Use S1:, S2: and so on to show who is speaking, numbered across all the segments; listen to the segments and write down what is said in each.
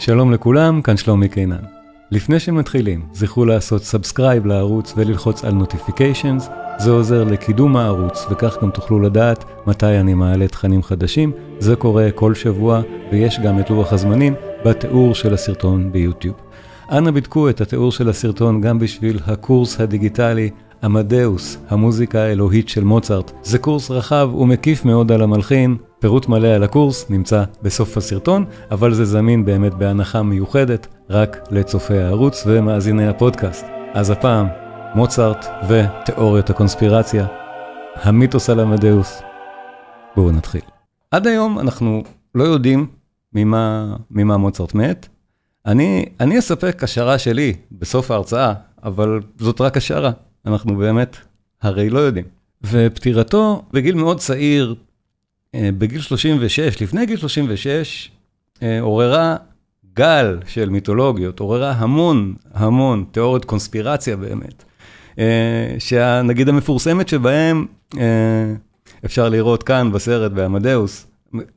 S1: שלום לכולם, כאן שלומי קינן. לפני שמתחילים, זכרו לעשות סאבסקרייב לערוץ וללחוץ על נוטיפיקיישנס, זה עוזר לקידום הערוץ וכך גם תוכלו לדעת מתי אני מעלה תכנים חדשים. זה קורה כל שבוע ויש גם את לוח הזמנים בתיאור של הסרטון ביוטיוב. אנא בדקו את התיאור של הסרטון גם בשביל הקורס הדיגיטלי עמדאוס, המוזיקה האלוהית של מוצרט. זה קורס רחב ומקיף מאוד על המלחין. פירוט מלא על הקורס נמצא בסוף הסרטון, אבל זה זמין באמת בהנחה מיוחדת רק לצופי הערוץ ומאזיני הפודקאסט. אז הפעם מוצרט ותיאוריות הקונספירציה, המיתוס על עמדאוס. בואו נתחיל. עד היום אנחנו לא יודעים ממה מוצרט מת. אני אספק השערה שלי בסוף ההרצאה, אבל זאת רק השערה. אנחנו באמת הרי לא יודעים. ופטירתו בגיל מאוד צעיר, בגיל 36, לפני גיל 36, עוררה גל של מיתולוגיות, עוררה המון תיאוריות קונספירציה באמת, שנגיד המפורסמת שבהם אפשר לראות כאן בסרט בעמדאוס.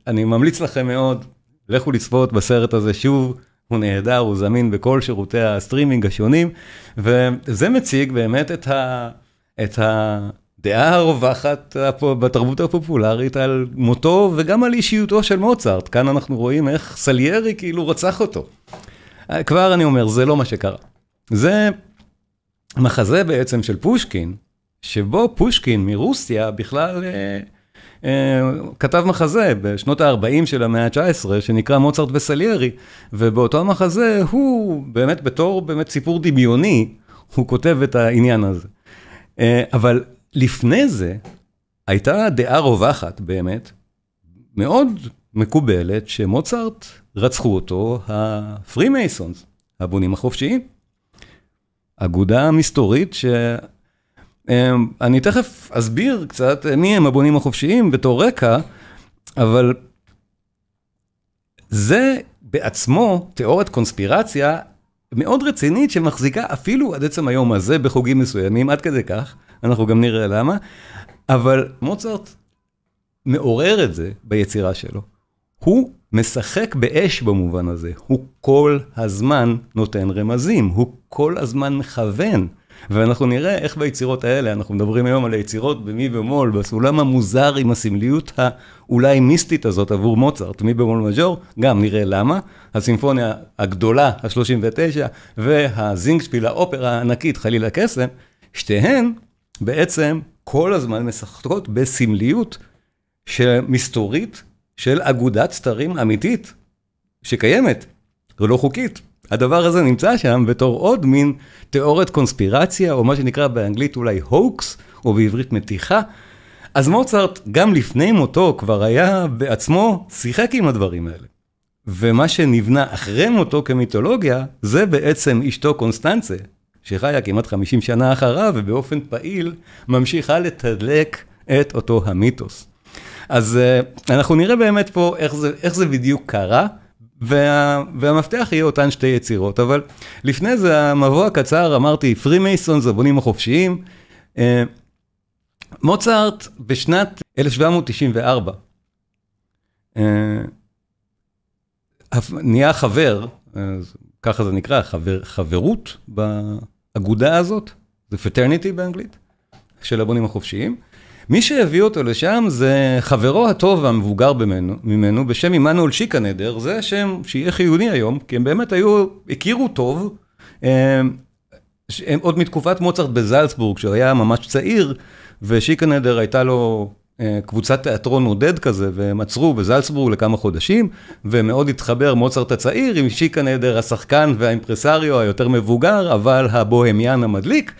S1: אני ממליץ לכם מאוד, לכו לצפות בסרט הזה שוב, הוא נהדר, הוא זמין בכל שירותי הסטרימינג השונים, וזה מציג באמת את הדעה הרווחת בתרבות הפופולרית על מותו וגם על אישיותו של מוצרט. כאן אנחנו רואים איך סליירי כאילו רצח אותו. כבר אני אומר, זה לא מה שקרה. זה מחזה בעצם של פושקין, שבו פושקין מרוסיה בכלל כתב מחזה בשנות ה-40 של המאה ה-19, שנקרא מוצרט וסליירי, ובאותו מחזה הוא באמת בתור סיפור דמיוני, הוא כותב את העניין הזה. אבל לפני זה הייתה דעה רווחת באמת, מאוד מקובלת, שמוצרט רצחו אותו הפרימייסונס, הבונים החופשיים. אגודה מסתורית אני תכף אסביר קצת מי הם הבונים החופשיים בתור רקע, אבל זה בעצמו תיאוריית קונספירציה מאוד רצינית שמחזיקה אפילו עד עצם היום הזה בחוגים מסוימים, עד כדי כך, אנחנו גם נראה למה, אבל מוצרט מעורר את זה ביצירה שלו. הוא משחק באש במובן הזה, הוא כל הזמן נותן רמזים, הוא כל הזמן מכוון, ואנחנו נראה איך ביצירות האלה, אנחנו מדברים היום על היצירות במי במול, בסולם המוזר עם הסמליות האולי מיסטית הזאת עבור מוצרט, מי במול מז'ור, גם נראה למה, הסימפוניה הגדולה, ה-39, והזינגשפיל, האופרה הענקית, חליל הקסם, שתיהן בעצם כל הזמן משחקות בסמליות מסתורית של אגודת סתרים אמיתית, שקיימת, ולא חוקית. הדבר הזה נמצא שם בתור עוד מין תיאוריית קונספירציה, או מה שנקרא באנגלית אולי הוקס, או בעברית מתיחה. אז מוצרט גם לפני מותו כבר היה בעצמו שיחק עם הדברים האלה. ומה שנבנה אחרי מותו כמיתולוגיה, זה בעצם אשתו קונסטנצה, שחיה כמעט 50 שנה אחריו, ובאופן פעיל ממשיכה לתדלק את אותו המיתוס. אז אנחנו נראה באמת פה איך זה בדיוק קרה, והמפתח יהיה אותן שתי יצירות, אבל לפני זה המבוא הקצר, אמרתי, פרימייסונס, הבונים החופשיים, מוצרט בשנת 1794, נהיה חבר, ככה זה נקרא, חברות באגודה הזאת, זה fraternity באנגלית, של הבונים החופשיים. מי שהביא אותו לשם זה חברו הטוב והמבוגר ממנו, בשם עמנואל שיקנדר, זה השם שיהיה חיוני היום, כי הם באמת הכירו טוב, הם עוד מתקופת מוצרט בזלצבורג, שהיה ממש צעיר, ושיקנדר הייתה לו קבוצת תיאטרון עודד כזה, והם עצרו בזלצבורג לכמה חודשים, ומאוד התחבר מוצרט הצעיר עם שיקנדר השחקן והאימפרסריו היותר מבוגר, אבל הבוהמיין המדליק,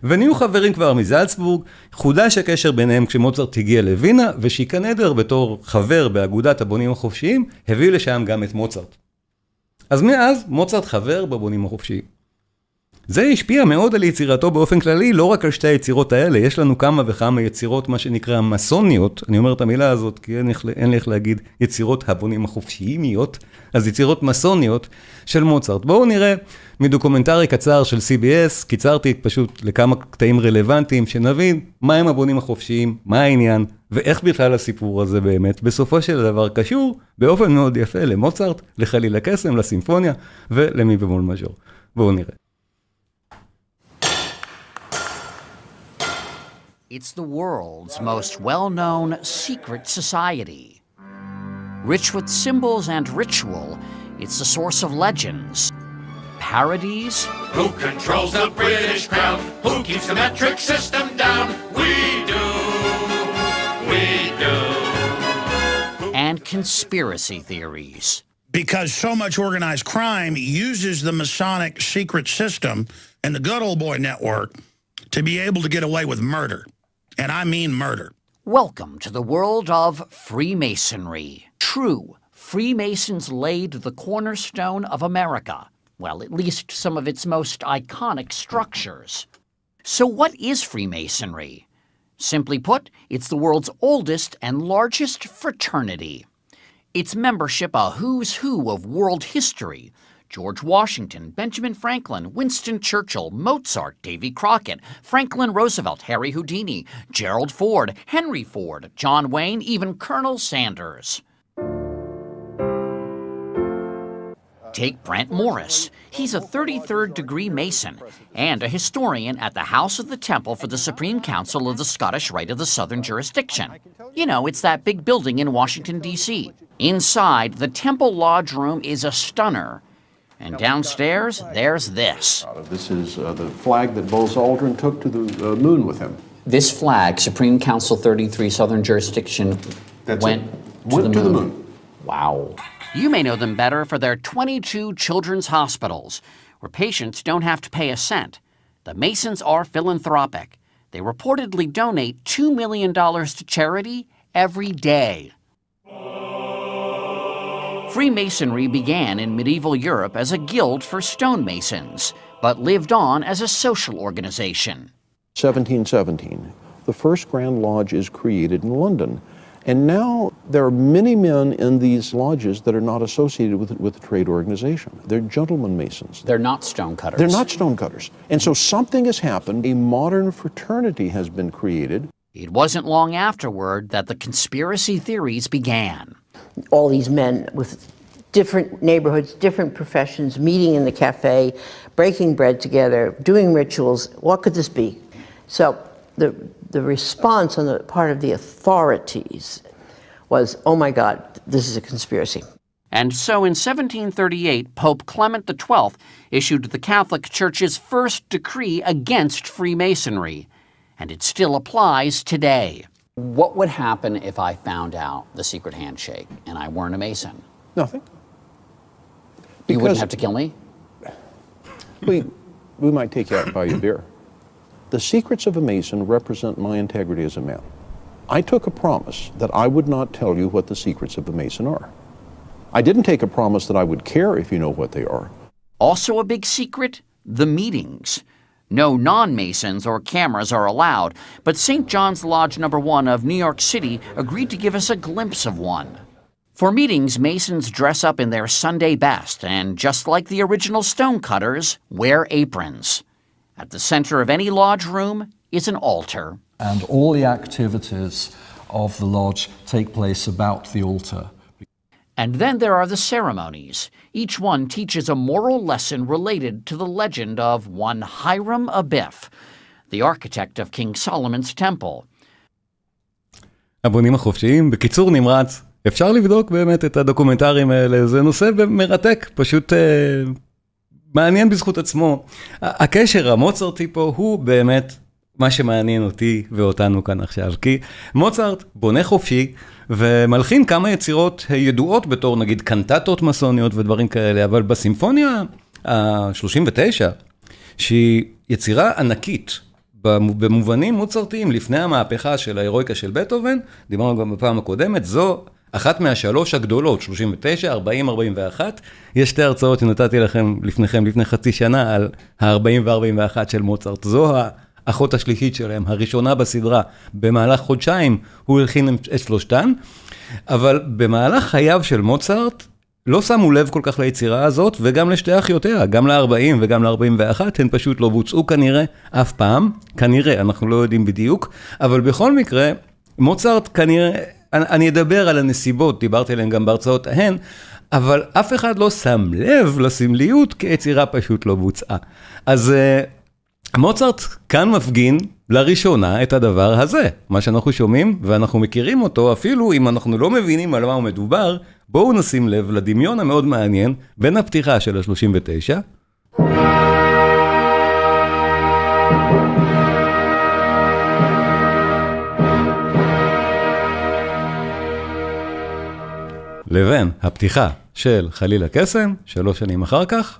S1: ונהיו חברים כבר מזלצבורג, חודש הקשר ביניהם כשמוצרט הגיע לווינה, ושיקנדר בתור חבר באגודת הבונים החופשיים, הביא לשם גם את מוצרט. אז מאז מוצרט חבר בבונים החופשיים. זה השפיע מאוד על יצירתו באופן כללי, לא רק על שתי היצירות האלה, יש לנו כמה וכמה יצירות, מה שנקרא מסוניות, אני אומר את המילה הזאת, כי אין לי איך להגיד יצירות הבונים החופשיימיות, אז יצירות מסוניות של מוצרט. בואו נראה מדוקומנטרי קצר של CBS, קיצרתי פשוט לכמה קטעים רלוונטיים, שנבין מה הם הבונים החופשיים, מה העניין, ואיך בכלל הסיפור הזה באמת, בסופו של דבר קשור באופן מאוד יפה למוצרט, לחליל הקסם, לסימפוניה ולמי במול מז'ור. בואו נראה.
S2: It's the world's most well-known secret society. Rich with symbols and ritual, it's a source of legends, parodies.
S3: Who controls the British crown? Who keeps the metric system down? We do. We do.
S2: And conspiracy theories.
S4: Because so much organized crime uses the Masonic secret system and the good old boy network to be able to get away with murder. And I mean murder.
S2: Welcome to the world of Freemasonry. True, Freemasons laid the cornerstone of America. Well, at least some of its most iconic structures. So what is Freemasonry? Simply put, it's the world's oldest and largest fraternity. Its membership a who's who of world history. George Washington, Benjamin Franklin, Winston Churchill, Mozart, Davy Crockett, Franklin Roosevelt, Harry Houdini, Gerald Ford, Henry Ford, John Wayne, even Colonel Sanders. Take Brent Morris. He's a 33rd degree Mason and a historian at the House of the Temple for the Supreme Council of the Scottish Rite of the Southern Jurisdiction. You know, it's that big building in Washington, D.C. Inside, the Temple Lodge Room is a stunner. And downstairs, there's this.
S5: This is the flag that Buzz Aldrin took to the moon with him.
S2: This flag, Supreme Council 33 Southern Jurisdiction, went to the moon. Wow. You may know them better for their 22 children's hospitals, where patients don't have to pay a cent. The Masons are philanthropic. They reportedly donate $2 million to charity every day. Freemasonry began in medieval Europe as a guild for stonemasons, but lived on as a social organization.
S5: 1717, the first Grand Lodge is created in London. And now there are many men in these lodges that are not associated with the trade organization. They're gentlemen masons.
S2: They're not stonecutters.
S5: They're not stonecutters. And so something has happened. A modern fraternity has been created.
S2: It wasn't long afterward that the conspiracy theories began.
S6: All these men with different neighborhoods, different professions, meeting in the cafe, breaking bread together, doing rituals. What could this be? So the response on the part of the authorities was, oh my God, this is a conspiracy.
S2: And so in 1738, Pope Clement XII issued the Catholic Church's first decree against Freemasonry, and it still applies today. What would happen if I found out the secret handshake and I weren't a Mason?
S5: Nothing.
S2: You wouldn't have to kill me?
S5: We might take you out and buy you a beer. The secrets of a Mason represent my integrity as a man. I took a promise that I would not tell you what the secrets of a Mason are. I didn't take a promise that I would care if you know what they are.
S2: Also a big secret? The meetings. No non-Masons or cameras are allowed, but St. John's Lodge No. 1 of New York City agreed to give us a glimpse of one. For meetings, Masons dress up in their Sunday best and, just like the original stonecutters, wear aprons. At the center of any lodge room is an altar.
S7: And all the activities of the lodge take place about the altar.
S2: And then there are the ceremonies. Each one teaches a moral lesson related to the legend of one Hiram Abiff, the architect of King Solomon's temple.
S1: הבונים החופשיים, בקיצור נמרץ, אפשר לבדוק באמת את הדוקומנטרים האלה, זה נושא מרתק, פשוט מעניין בזכות עצמו. הקשר המוצרטי פה הוא באמת מה שמעניין אותי ואותנו כאן עכשיו, כי מוצרט בונה חופשי ומלחין כמה יצירות ידועות בתור נגיד קנטטות מסוניות ודברים כאלה, אבל בסימפוניה ה-39, שהיא יצירה ענקית, במובנים מוצרתיים לפני המהפכה של ההירואיקה של בטהובן, דיברנו גם בפעם הקודמת, זו אחת מהשלוש הגדולות, 39, 40, 41, יש שתי הרצאות שנתתי לכם לפני חצי שנה על ה-40 ו-41 של מוצרט, זו האחות השלישית שלהם, הראשונה בסדרה, במהלך חודשיים הוא הלחין את שלושתן, אבל במהלך חייו של מוצרט, לא שמו לב כל כך ליצירה הזאת, וגם לשתי אחיותיה, גם ל-40 וגם ל-41, הן פשוט לא בוצעו כנראה אף פעם, כנראה, אנחנו לא יודעים בדיוק, אבל בכל מקרה, מוצרט כנראה, אני אדבר על הנסיבות, דיברתי עליהן גם בהרצאות ההן, אבל אף אחד לא שם לב לסמליות, כי היצירה פשוט לא בוצעה. אז מוצרט כאן מפגין לראשונה את הדבר הזה, מה שאנחנו שומעים, ואנחנו מכירים אותו, אפילו אם אנחנו לא מבינים על מה הוא מדובר, בואו נשים לב לדמיון המאוד מעניין בין הפתיחה של ה-39, לבין הפתיחה של חליל הקסם, 3 שנים אחר כך.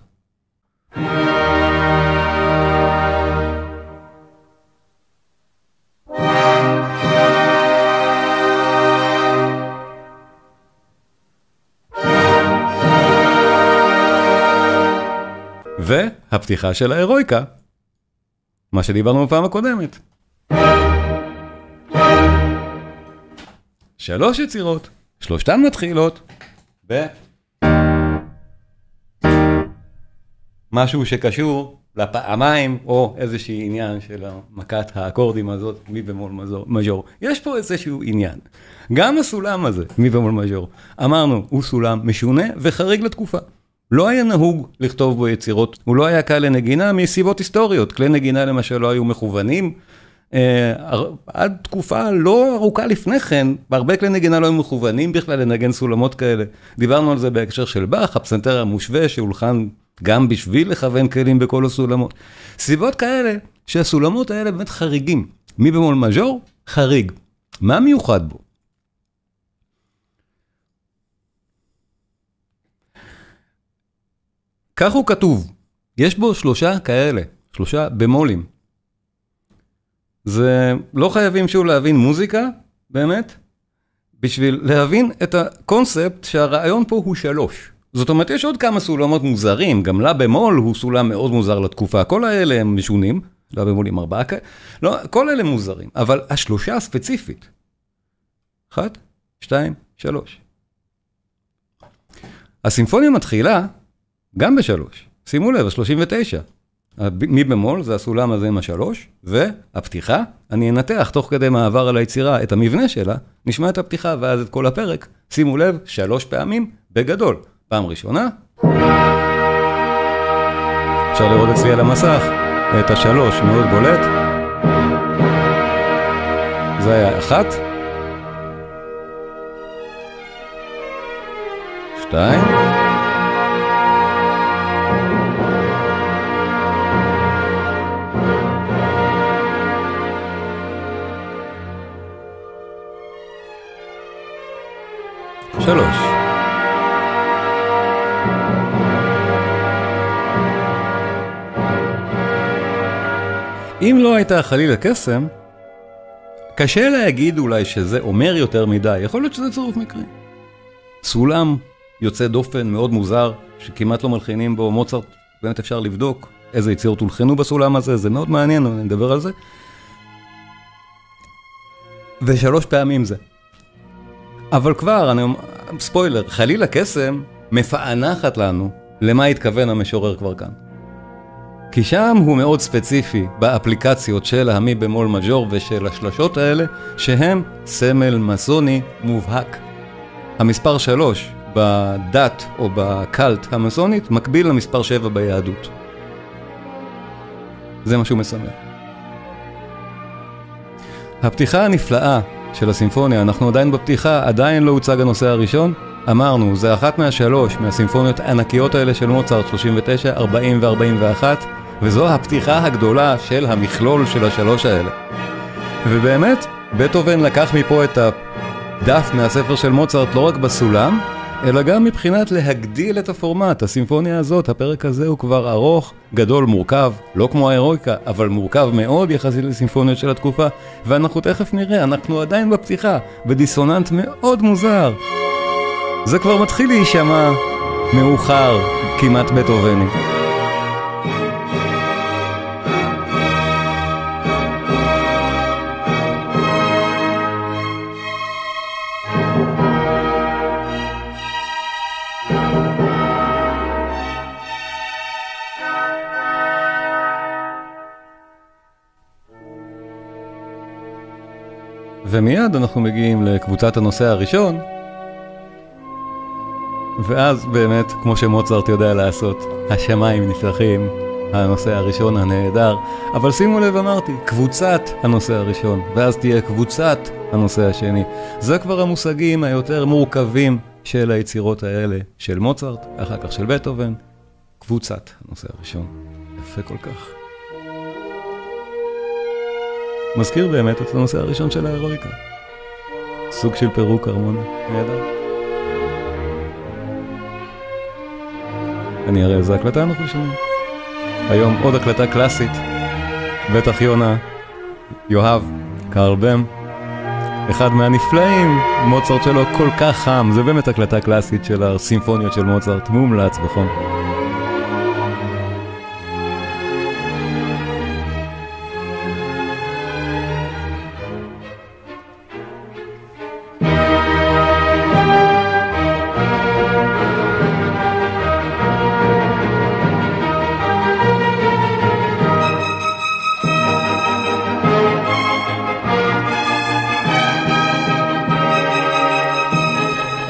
S1: והפתיחה של ההירואיקה, מה שדיברנו בפעם הקודמת. 3 יצירות, 3 מתחילות, משהו שקשור לפעמיים, או איזושהי עניין של מכת האקורדים הזאת, מי במול מז'ור. יש פה איזשהו עניין. גם הסולם הזה, מי במול מז'ור, אמרנו, הוא סולם משונה וחריג לתקופה. לא היה נהוג לכתוב בו יצירות, הוא לא היה קל לנגינה מסיבות היסטוריות. כלי נגינה למשל לא היו מכוונים, עד תקופה לא ארוכה לפני כן, בהרבה כלי נגינה לא היו מכוונים בכלל לנגן סולמות כאלה. דיברנו על זה בהקשר של באך, הפסנתר המושווה שהולחן גם בשביל לכוון כלים בכל הסולמות. סיבות כאלה שהסולמות האלה באמת חריגים. מי במול מז'ור? חריג. מה מיוחד בו? כך הוא כתוב. יש בו 3 כאלה, 3 במולים. זה לא חייבים שהוא להבין מוזיקה, באמת, בשביל להבין את הקונספט שהרעיון פה הוא 3. זאת אומרת, יש עוד כמה סולמות מוזרים, גם לה במול הוא סולם מאוד מוזר לתקופה, כל האלה הם משונים, לה במול עם 4, לא, כל אלה מוזרים, אבל 3 ספציפית. 1, 2, 3. הסימפוניה מתחילה גם ב3, שימו לב, 39. מי במול זה הסולם הזה עם 3, והפתיחה, אני אנתח תוך כדי מעבר על היצירה את המבנה שלה, נשמע את הפתיחה ואז את כל הפרק, שימו לב, 3 פעמים בגדול. פעם ראשונה, אפשר לראות אצלי על המסך, את 3 מאוד בולט, זה היה 1, 2, 3. אם לא הייתה חליל הקסם, קשה להגיד אולי שזה אומר יותר מדי, יכול להיות שזה צירוף מקרי. סולם יוצא דופן מאוד מוזר, שכמעט לא מלחינים בו, מוצרט, באמת אפשר לבדוק איזה יצירות הולחנו בסולם הזה, זה מאוד מעניין, אני נדבר על זה. ו3 פעמים זה. אבל כבר, ספוילר, חליל הקסם מפענחת לנו למה התכוון המשורר כבר כאן. כי שם הוא מאוד ספציפי באפליקציות של המי במול מז'ור ושל השלשות האלה, שהם סמל מסוני מובהק. המספר 3 בדת או בקלט המסונית מקביל למספר 7 ביהדות. זה מה שהוא מסמל. הפתיחה הנפלאה של הסימפוניה, אנחנו עדיין בפתיחה, עדיין לא הוצג הנושא הראשון. אמרנו, זה אחת מה3 מהסימפוניות הענקיות האלה של מוצרט, 39, 40 ו-41, וזו הפתיחה הגדולה של המכלול של ה3 האלה. ובאמת, בטהובן לקח מפה את הדף מהספר של מוצרט לא רק בסולם, אלא גם מבחינת להגדיל את הפורמט. הסימפוניה הזאת, הפרק הזה הוא כבר ארוך, גדול, מורכב, לא כמו ההירואיקה, אבל מורכב מאוד יחסית לסימפוניות של התקופה, ואנחנו תכף נראה, אנחנו עדיין בפתיחה, בדיסוננט מאוד מוזר. זה כבר מתחיל להישמע מאוחר, כמעט בטהובני. ומיד אנחנו מגיעים לקבוצת הנושא הראשון, ואז באמת, כמו שמוצרט יודע לעשות, השמיים נפתחים, הנושא הראשון הנהדר, אבל שימו לב, אמרתי, קבוצת הנושא הראשון, ואז תהיה קבוצת הנושא השני. זה כבר המושגים היותר מורכבים של היצירות האלה, של מוצרט, אחר כך של בטהובן, קבוצת הנושא הראשון. יפה כל כך. מזכיר באמת את הנושא הראשון של ההירואיקה. סוג של פירוק הרמוני, נהדר. אני אראה איזה הקלטה אנחנו שומעים. היום עוד הקלטה קלאסית. בטח יונה, יואב, קרל בם. אחד מהנפלאים, מוצרט שלו כל כך חם. זה באמת הקלטה קלאסית של הסימפוניות של מוצרט. מומלץ בחום.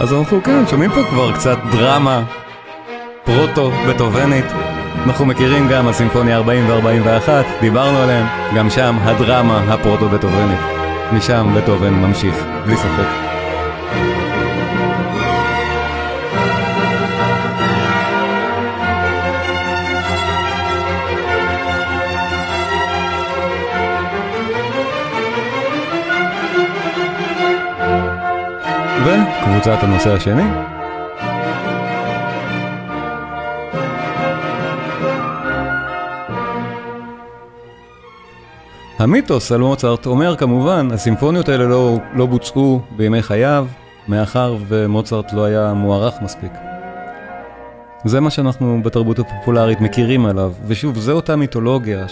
S1: אז אנחנו כן, שומעים פה כבר קצת דרמה פרוטו-בטהובנית. אנחנו מכירים גם הסימפוניה 40 ו-41, דיברנו עליהם, גם שם הדרמה הפרוטו-בטהובנית. משם בטהובן ממשיך, בלי ספק. וקבוצת הנושא השני. המיתוס על מוצרט אומר כמובן, הסימפוניות האלה לא בוצעו בימי חייו, מאחר ומוצרט לא היה מוערך מספיק. זה מה שאנחנו בתרבות הפופולרית מכירים עליו, ושוב, זה אותה מיתולוגיה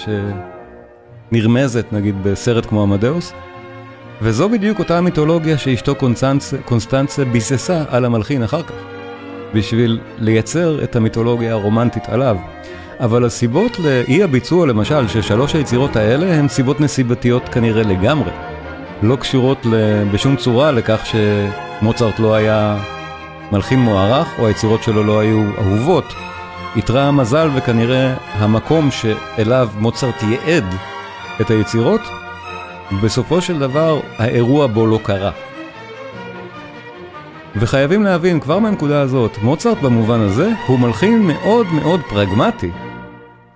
S1: שנרמזת נגיד בסרט כמו אמדאוס, וזו בדיוק אותה המיתולוגיה שאשתו קונסטנצה ביססה על המלחין אחר כך, בשביל לייצר את המיתולוגיה הרומנטית עליו. אבל הסיבות לאי הביצוע למשל של שלוש היצירות האלה הן סיבות נסיבתיות כנראה לגמרי. לא קשורות בשום צורה לכך שמוצרט לא היה מלחין מוערך או היצירות שלו לא היו אהובות. יתרה המזל וכנראה המקום שאליו מוצרט ייעד את היצירות, בסופו של דבר האירוע בו לא קרה. וחייבים להבין כבר מהנקודה הזאת, מוצרט במובן הזה הוא מלחין מאוד מאוד פרגמטי,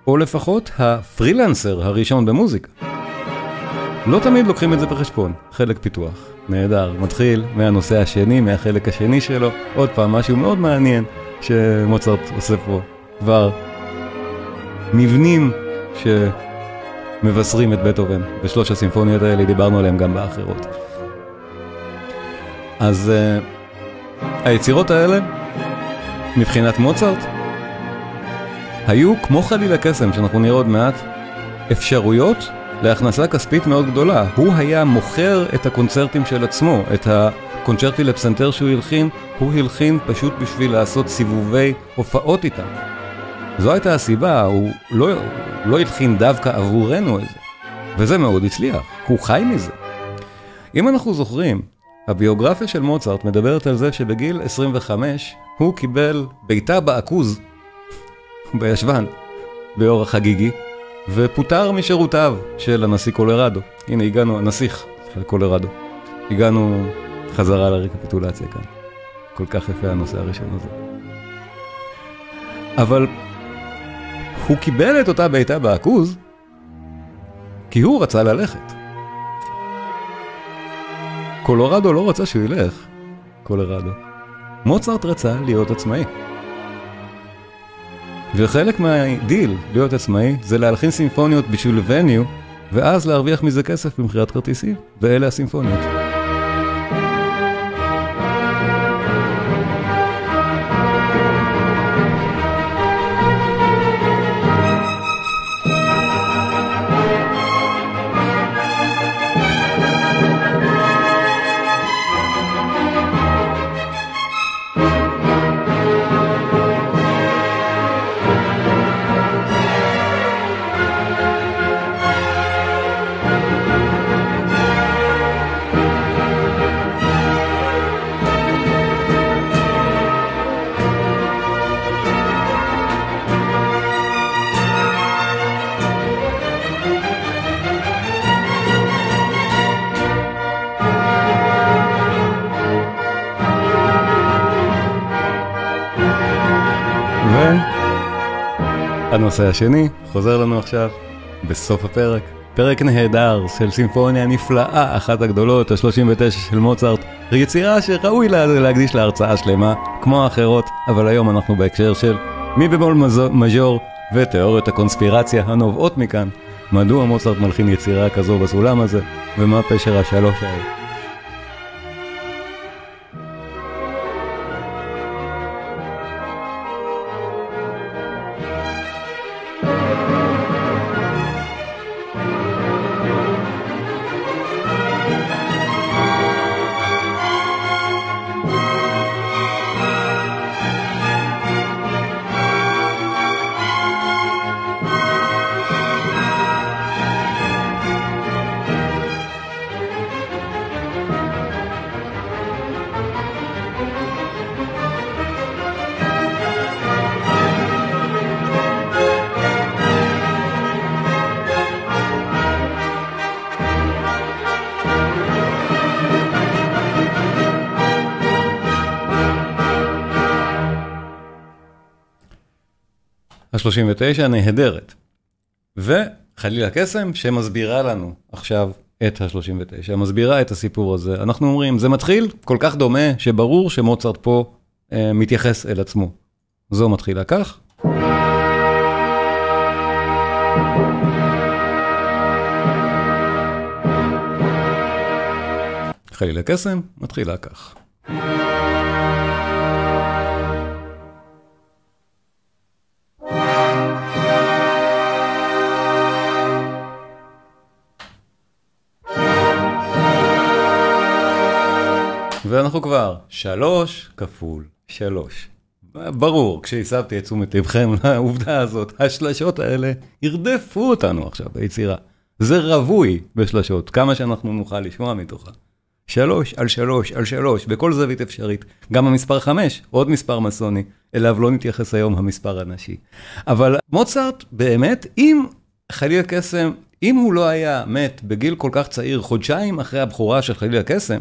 S1: או לפחות הפרילנסר הראשון במוזיקה. לא תמיד לוקחים את זה בחשבון, חלק פיתוח, נהדר, מתחיל מהנושא השני, מהחלק השני שלו, עוד פעם משהו מאוד מעניין שמוצרט עושה פה, כבר מבנים מבשרים את בטהובן, ושלוש הסימפוניות האלה דיברנו עליהם גם באחרות. אז היצירות האלה, מבחינת מוצרט, היו כמו חליל הקסם, שאנחנו נראה עוד מעט, אפשרויות להכנסה כספית מאוד גדולה. הוא היה מוכר את הקונצרטים של עצמו, את הקונצ'רטי לפסנתר שהוא הלחין, הוא הלחין פשוט בשביל לעשות סיבובי הופעות איתם. זו הייתה הסיבה, הוא לא התחין דווקא עבורנו את זה, וזה מאוד הצליח, הוא חי מזה. אם אנחנו זוכרים, הביוגרפיה של מוצרט מדברת על זה שבגיל 25 הוא קיבל ביתה בעכוז בישבן, באורח חגיגי, ופוטר משירותיו של הנשיא קולורדו. הנה הגענו, הנסיך של קולורדו. הגענו חזרה לרקפיטולציה כאן. כל כך יפה הנושא הראשון הזה. אבל הוא קיבל את אותה ביתה בעכוז כי הוא רצה ללכת. קולורדו לא רצה שהוא ילך, קולורדו. מוצרט רצה להיות עצמאי. וחלק מהדיל להיות עצמאי זה להלחין סימפוניות בשביל וניו, ואז להרוויח מזה כסף במחירת כרטיסים, ואלה הסימפוניות. הנושא השני חוזר לנו עכשיו בסוף הפרק. פרק נהדר של סימפוניה נפלאה, אחת הגדולות, ה-39 של מוצרט, יצירה שראוי להקדיש להרצאה שלמה, כמו האחרות, אבל היום אנחנו בהקשר של מי במול מז'ור ותיאוריות הקונספירציה הנובעות מכאן. מדוע מוצרט מלחין יצירה כזו בסולם הזה, ומה פשר השלוש האלה. ה-39 נהדרת, וחלילה קסם שמסבירה לנו עכשיו את ה-39, מסבירה את הסיפור הזה. אנחנו אומרים, זה מתחיל כל כך דומה שברור שמוצרט פה מתייחס אל עצמו. זו מתחילה כך. חלילה קסם מתחילה כך. ואנחנו כבר 3 כפול 3. ברור, כשהסבתי את תשומת לבכם לעובדה הזאת, השלשות האלה ירדפו אותנו עכשיו ביצירה. זה רבוי בשלשות, כמה שאנחנו נוכל לשמוע מתוכה. 3 על 3 על 3, בכל זווית אפשרית. גם המספר 5, עוד מספר מסוני, אליו לא נתייחס היום המספר הנשי. אבל מוצרט באמת, אם חלילה קסם, אם הוא לא היה מת בגיל כל כך צעיר, חודשיים אחרי הבחורה של חלילה קסם,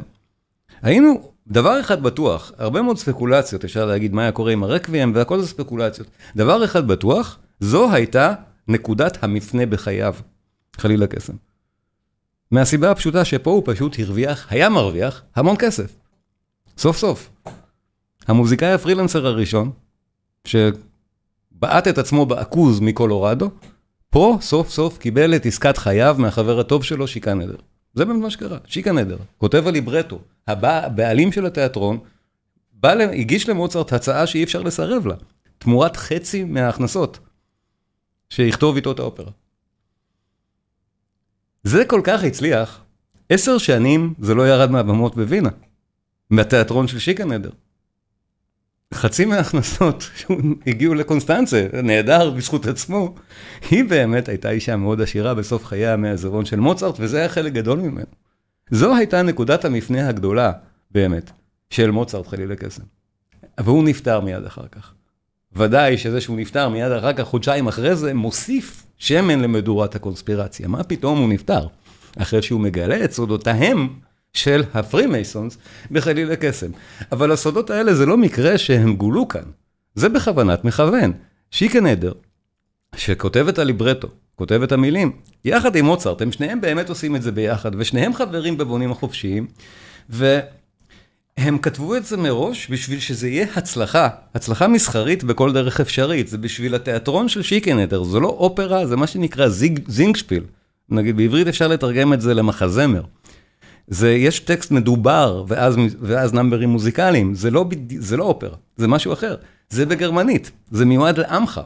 S1: היינו דבר אחד בטוח, הרבה מאוד ספקולציות, אפשר להגיד מה היה קורה עם הרקוויאם, והכל זה ספקולציות. דבר אחד בטוח, זו הייתה נקודת המפנה בחייו, חלילה קסם. מהסיבה הפשוטה שפה הוא פשוט היה מרוויח המון כסף. סוף סוף. המוזיקאי הפרילנסר הראשון, שבעט את עצמו בעקוז מקולורדו, פה סוף סוף קיבל את עסקת חייו מהחבר הטוב שלו, שיקה נדר. זה באמת מה שקרה, שיקה נדר, כותב על ליברטו, הבעלים של התיאטרון, הגיש למוצרט הצעה שאי אפשר לסרב לה, תמורת חצי מההכנסות, שיכתוב איתו את האופרה. זה כל כך הצליח, 10 שנים זה לא ירד מהבמות בווינה, מהתיאטרון של שיקה נדר. חצי מההכנסות שהגיעו לקונסטנצה, נהדר בזכות עצמו, היא באמת הייתה אישה מאוד עשירה בסוף חייה מהזרון של מוצרט, וזה היה חלק גדול ממנו. זו הייתה נקודת המפנה הגדולה, באמת, של מוצרט חלילה קסם. והוא נפטר מיד אחר כך. ודאי שזה שהוא נפטר מיד אחר כך, חודשיים אחרי זה, מוסיף שמן למדורת הקונספירציה. מה פתאום הוא נפטר? אחרי שהוא מגלה את סודותיהם של הפרימייסונס בחלילה קסם. אבל הסודות האלה זה לא מקרה שהם גולו כאן. זה בכוונת מכוון. שיקה נדר, שכותב את הליברטו, כותב את המילים, יחד עם מוצרט, הם שניהם באמת עושים את זה ביחד, ושניהם חברים בבונים החופשיים, והם כתבו את זה מראש בשביל שזה יהיה הצלחה מסחרית בכל דרך אפשרית. זה בשביל התיאטרון של שיקה נדר, זה לא אופרה, זה מה שנקרא זינגשפיל. נגיד, בעברית אפשר לתרגם את זה למחזמר. יש טקסט מדובר, ואז נמברים מוזיקליים. זה לא אופרה, זה משהו אחר. זה בגרמנית, זה מיועד לעמך.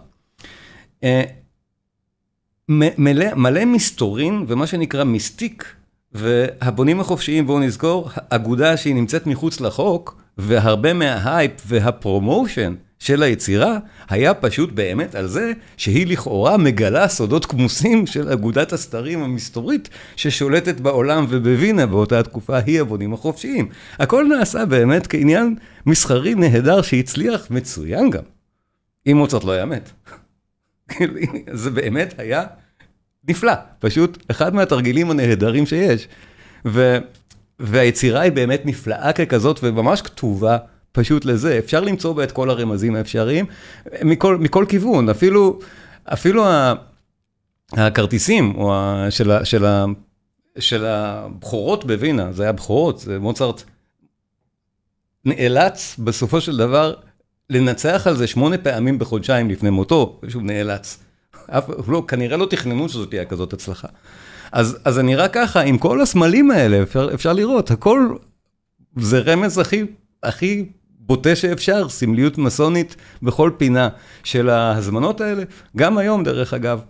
S1: מלא מסתורין, ומה שנקרא מיסטיק, והבונים החופשיים, בואו נזכור, אגודה שהיא נמצאת מחוץ לחוק, והרבה מההייפ והפרומושן של היצירה, היה פשוט באמת על זה, שהיא לכאורה מגלה סודות כמוסים של אגודת הסתרים המסתורית, ששולטת בעולם ובווינה באותה תקופה, היא הבונים החופשיים. הכל נעשה באמת כעניין מסחרי נהדר, שהצליח מצוין גם. אם מוצרט לא היה מת. זה באמת היה נפלא, פשוט אחד מהתרגילים הנהדרים שיש. והיצירה היא באמת נפלאה ככזאת, וממש כתובה פשוט לזה. אפשר למצוא בה את כל הרמזים האפשריים, מכל כיוון. אפילו אפילו הכרטיסים של הבחורות בווינה, זה היה בחורות, זה מוצרט נאלץ בסופו של דבר לנצח על זה 8 פעמים בחודשיים לפני מותו, ושוב נאלץ. כנראה לא תכננו שזאת תהיה כזאת הצלחה. אז אני נראה ככה, עם כל הסמלים האלה, אפשר לראות, הכל זה רמז הכי בוטה שאפשר, סמליות מסונית בכל פינה של ההזמנות האלה. גם היום, דרך אגב,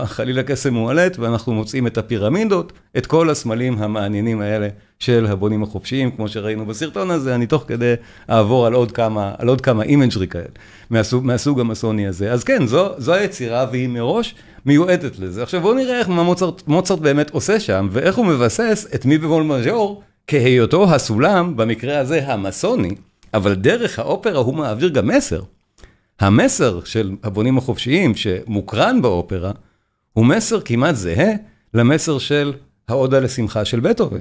S1: חליל הקסם מועלת, ואנחנו מוצאים את הפירמידות, את כל הסמלים המעניינים האלה של הבונים החופשיים, כמו שראינו בסרטון הזה, אני תוך כדי אעבור על עוד כמה אימג'רי כאלה, מהסוג המסוני הזה. אז כן, זו היצירה, והיא מראש מיועדת לזה. עכשיו בואו נראה איך מוצרט באמת עושה שם, ואיך הוא מבסס את מי במול מז'ור, כהיותו הסולם, במקרה הזה המסוני, אבל דרך האופרה הוא מעביר גם מסר. המסר של הבונים החופשיים שמוקרן באופרה, הוא מסר כמעט זהה למסר של העודה לשמחה של בטהובן.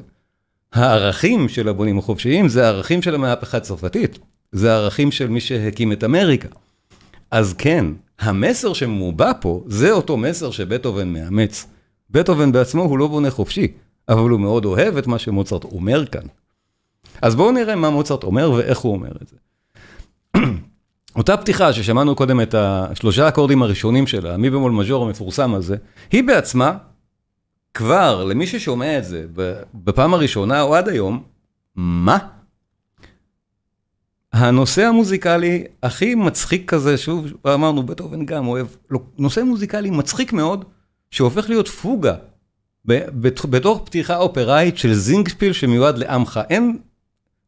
S1: הערכים של הבונים החופשיים זה הערכים של המהפכה הצרפתית, זה הערכים של מי שהקים את אמריקה. אז כן, המסר שמובע פה, זה אותו מסר שבטהובן מאמץ. בטהובן בעצמו הוא לא בונה חופשי, אבל הוא מאוד אוהב את מה שמוצרט אומר כאן. אז בואו נראה מה מוצרט אומר ואיך הוא אומר את זה. אותה פתיחה ששמענו קודם את השלושה אקורדים הראשונים שלה, מי במול מז'ור המפורסם הזה, היא בעצמה, כבר למי ששומע את זה בפעם הראשונה או עד היום, מה? הנושא המוזיקלי הכי מצחיק כזה, שוב אמרנו, בטהובן גם אוהב, נושא מוזיקלי מצחיק מאוד, שהופך להיות פוגה, בתוך פתיחה אופראית של זינגשפיל שמיועד לעמך. אין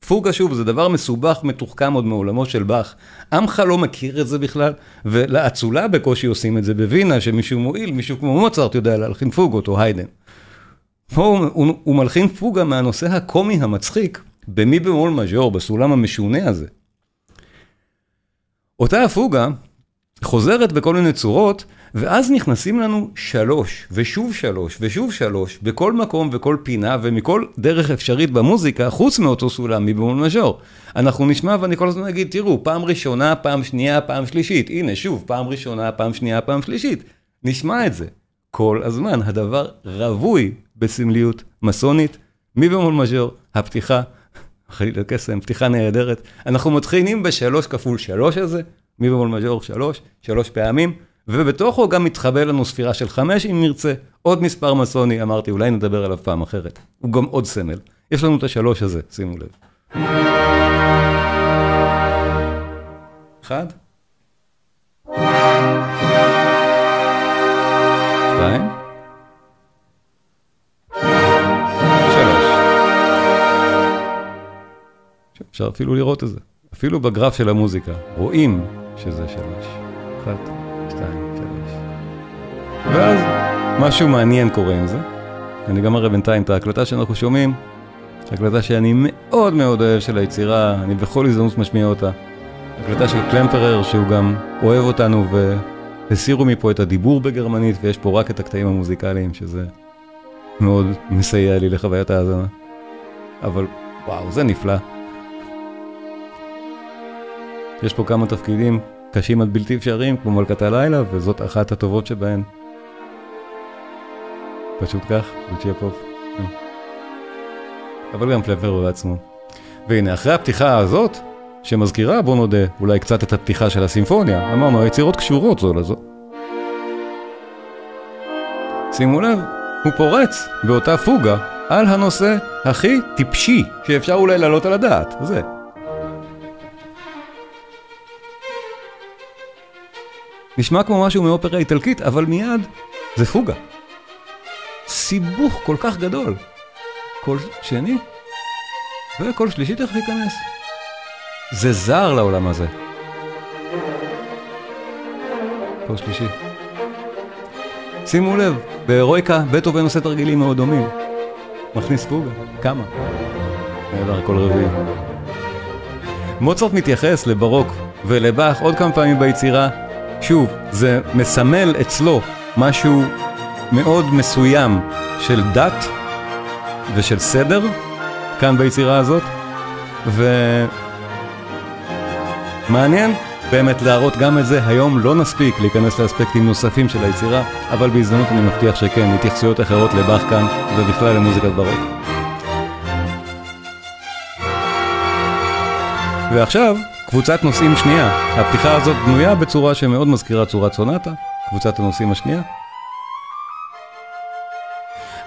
S1: פוגה, שוב, זה דבר מסובך, מתוחכם עוד מעולמו של באך. עמך לא מכיר את זה בכלל, ולאצולה בקושי עושים את זה בווינה, שמישהו מועיל, מישהו כמו מוצרט יודע להלחין פוגות, או היידן. פה הוא מלחין פוגה מהנושא הקומי המצחיק, במי במול מז'ור, בסולם המשונה הזה. אותה הפוגה חוזרת בכל מיני צורות, ואז נכנסים לנו 3, ושוב 3, ושוב 3, בכל מקום וכל פינה, ומכל דרך אפשרית במוזיקה, חוץ מאותו סולם, מי במול מז'ור. אנחנו נשמע ואני כל הזמן אגיד, תראו, פעם ראשונה, פעם שנייה, פעם שלישית. הנה, שוב, פעם ראשונה, פעם שנייה, פעם שלישית. נשמע את זה. כל הזמן, הדבר רווי בסמליות מסונית, מי במול מז'ור, הפתיחה, חליל הקסם, פתיחה נהדרת. אנחנו מתחילים ב3 כפול 3 הזה, מי במול מז'ור 3 פעמים, ובתוכו גם מתחבא לנו ספירה של 5 אם נרצה, עוד מספר מסוני, אמרתי, אולי נדבר עליו פעם אחרת. הוא גם עוד סמל. יש לנו את 3 הזה, שימו לב. 1, 2, 3. אפשר אפילו לראות את זה. אפילו בגרף של המוזיקה, רואים שזה 3. 1, 2, 3. ואז משהו מעניין קורה עם זה. אני גם מראה בינתיים את ההקלטה שאנחנו שומעים. הקלטה שאני מאוד מאוד אוהב של היצירה, אני בכל הזדמנות משמיע אותה. הקלטה של קלמפרר, שהוא גם אוהב אותנו, והסירו מפה את הדיבור בגרמנית, ויש פה רק את הקטעים המוזיקליים, שזה מאוד מסייע לי לחוויית ההאזנה. אבל וואו, זה נפלא. יש פה כמה תפקידים קשים עד בלתי אפשריים, כמו מלכת הלילה, וזאת אחת הטובות שבהן. פשוט כך, לוצ'יאפוב. אבל גם קלמפרר בעצמו. והנה, אחרי הפתיחה הזאת, שמזכירה, בוא נודה, אולי קצת את הפתיחה של הסימפוניה, אמרנו, היצירות קשורות זו לזו. שימו לב, הוא פורץ באותה פוגה על הנושא הכי טיפשי שאפשר אולי לעלות על הדעת. זה. נשמע כמו משהו מאופרה איטלקית, אבל מיד זה פוגה. סיבוך כל כך גדול. קול שני, וקול שלישי תכף ייכנס. זה זר לעולם הזה. קול שלישי. שימו לב, בהירואיקה, בטהובן עושה תרגילים מאוד דומים. מכניס פוגה, כמה? נהדר, קול רביעי. מוצרט מתייחס לברוק ולבאך עוד כמה פעמים ביצירה. שוב, זה מסמל אצלו משהו מאוד מסוים של דת ושל סדר, כאן ביצירה הזאת. ומעניין, באמת להראות גם את זה, היום לא נספיק להיכנס לאספקטים נוספים של היצירה, אבל בהזדמנות אני מבטיח שכן, התייחסויות אחרות לבאך כאן, ובכלל למוזיקת ברוק. ועכשיו, קבוצת נושאים שנייה. הפתיחה הזאת בנויה בצורה שמאוד מזכירה צורת סונטה, קבוצת הנושאים השנייה.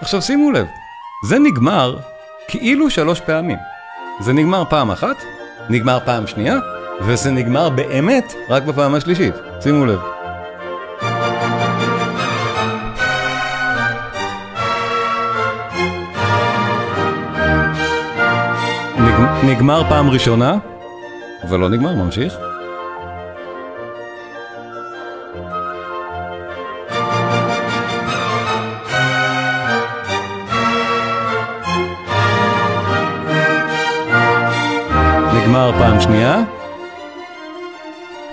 S1: עכשיו שימו לב, זה נגמר כאילו 3 פעמים. זה נגמר פעם אחת, נגמר פעם שנייה, וזה נגמר באמת רק בפעם השלישית. שימו לב. נגמר פעם ראשונה, אבל לא נגמר, ממשיך. נגמר פעם שנייה,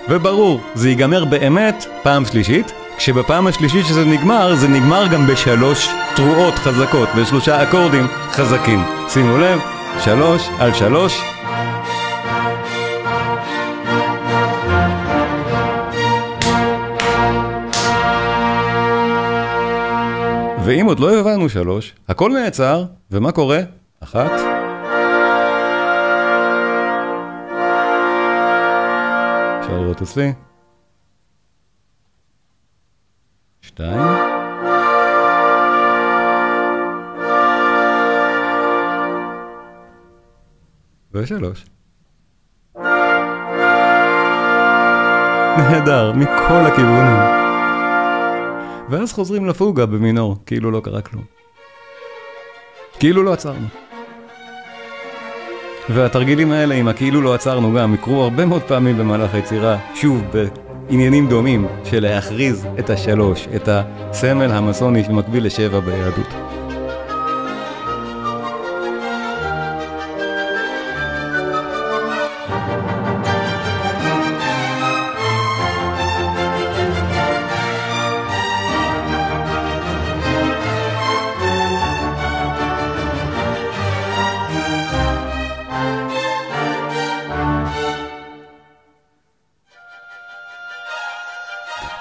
S1: וברור, זה ייגמר באמת פעם שלישית, כשבפעם השלישית שזה נגמר, זה נגמר גם ב3 תרועות חזקות, ב3 אקורדים חזקים. שימו לב, 3 על 3. ואם עוד לא הבנו 3, הכל נעצר, ומה קורה? 1. אפשר לראות אצלי. 2. ו3. נהדר, מכל הכיוונים. ואז חוזרים לפוגה במינור, כאילו לא קרה כלום. כאילו לא עצרנו. והתרגילים האלה עם הכאילו לא עצרנו גם יקרו הרבה מאוד פעמים במהלך היצירה, שוב בעניינים דומים של להכריז את 3, את הסמל המסוני שמקביל ל7 ביהדות.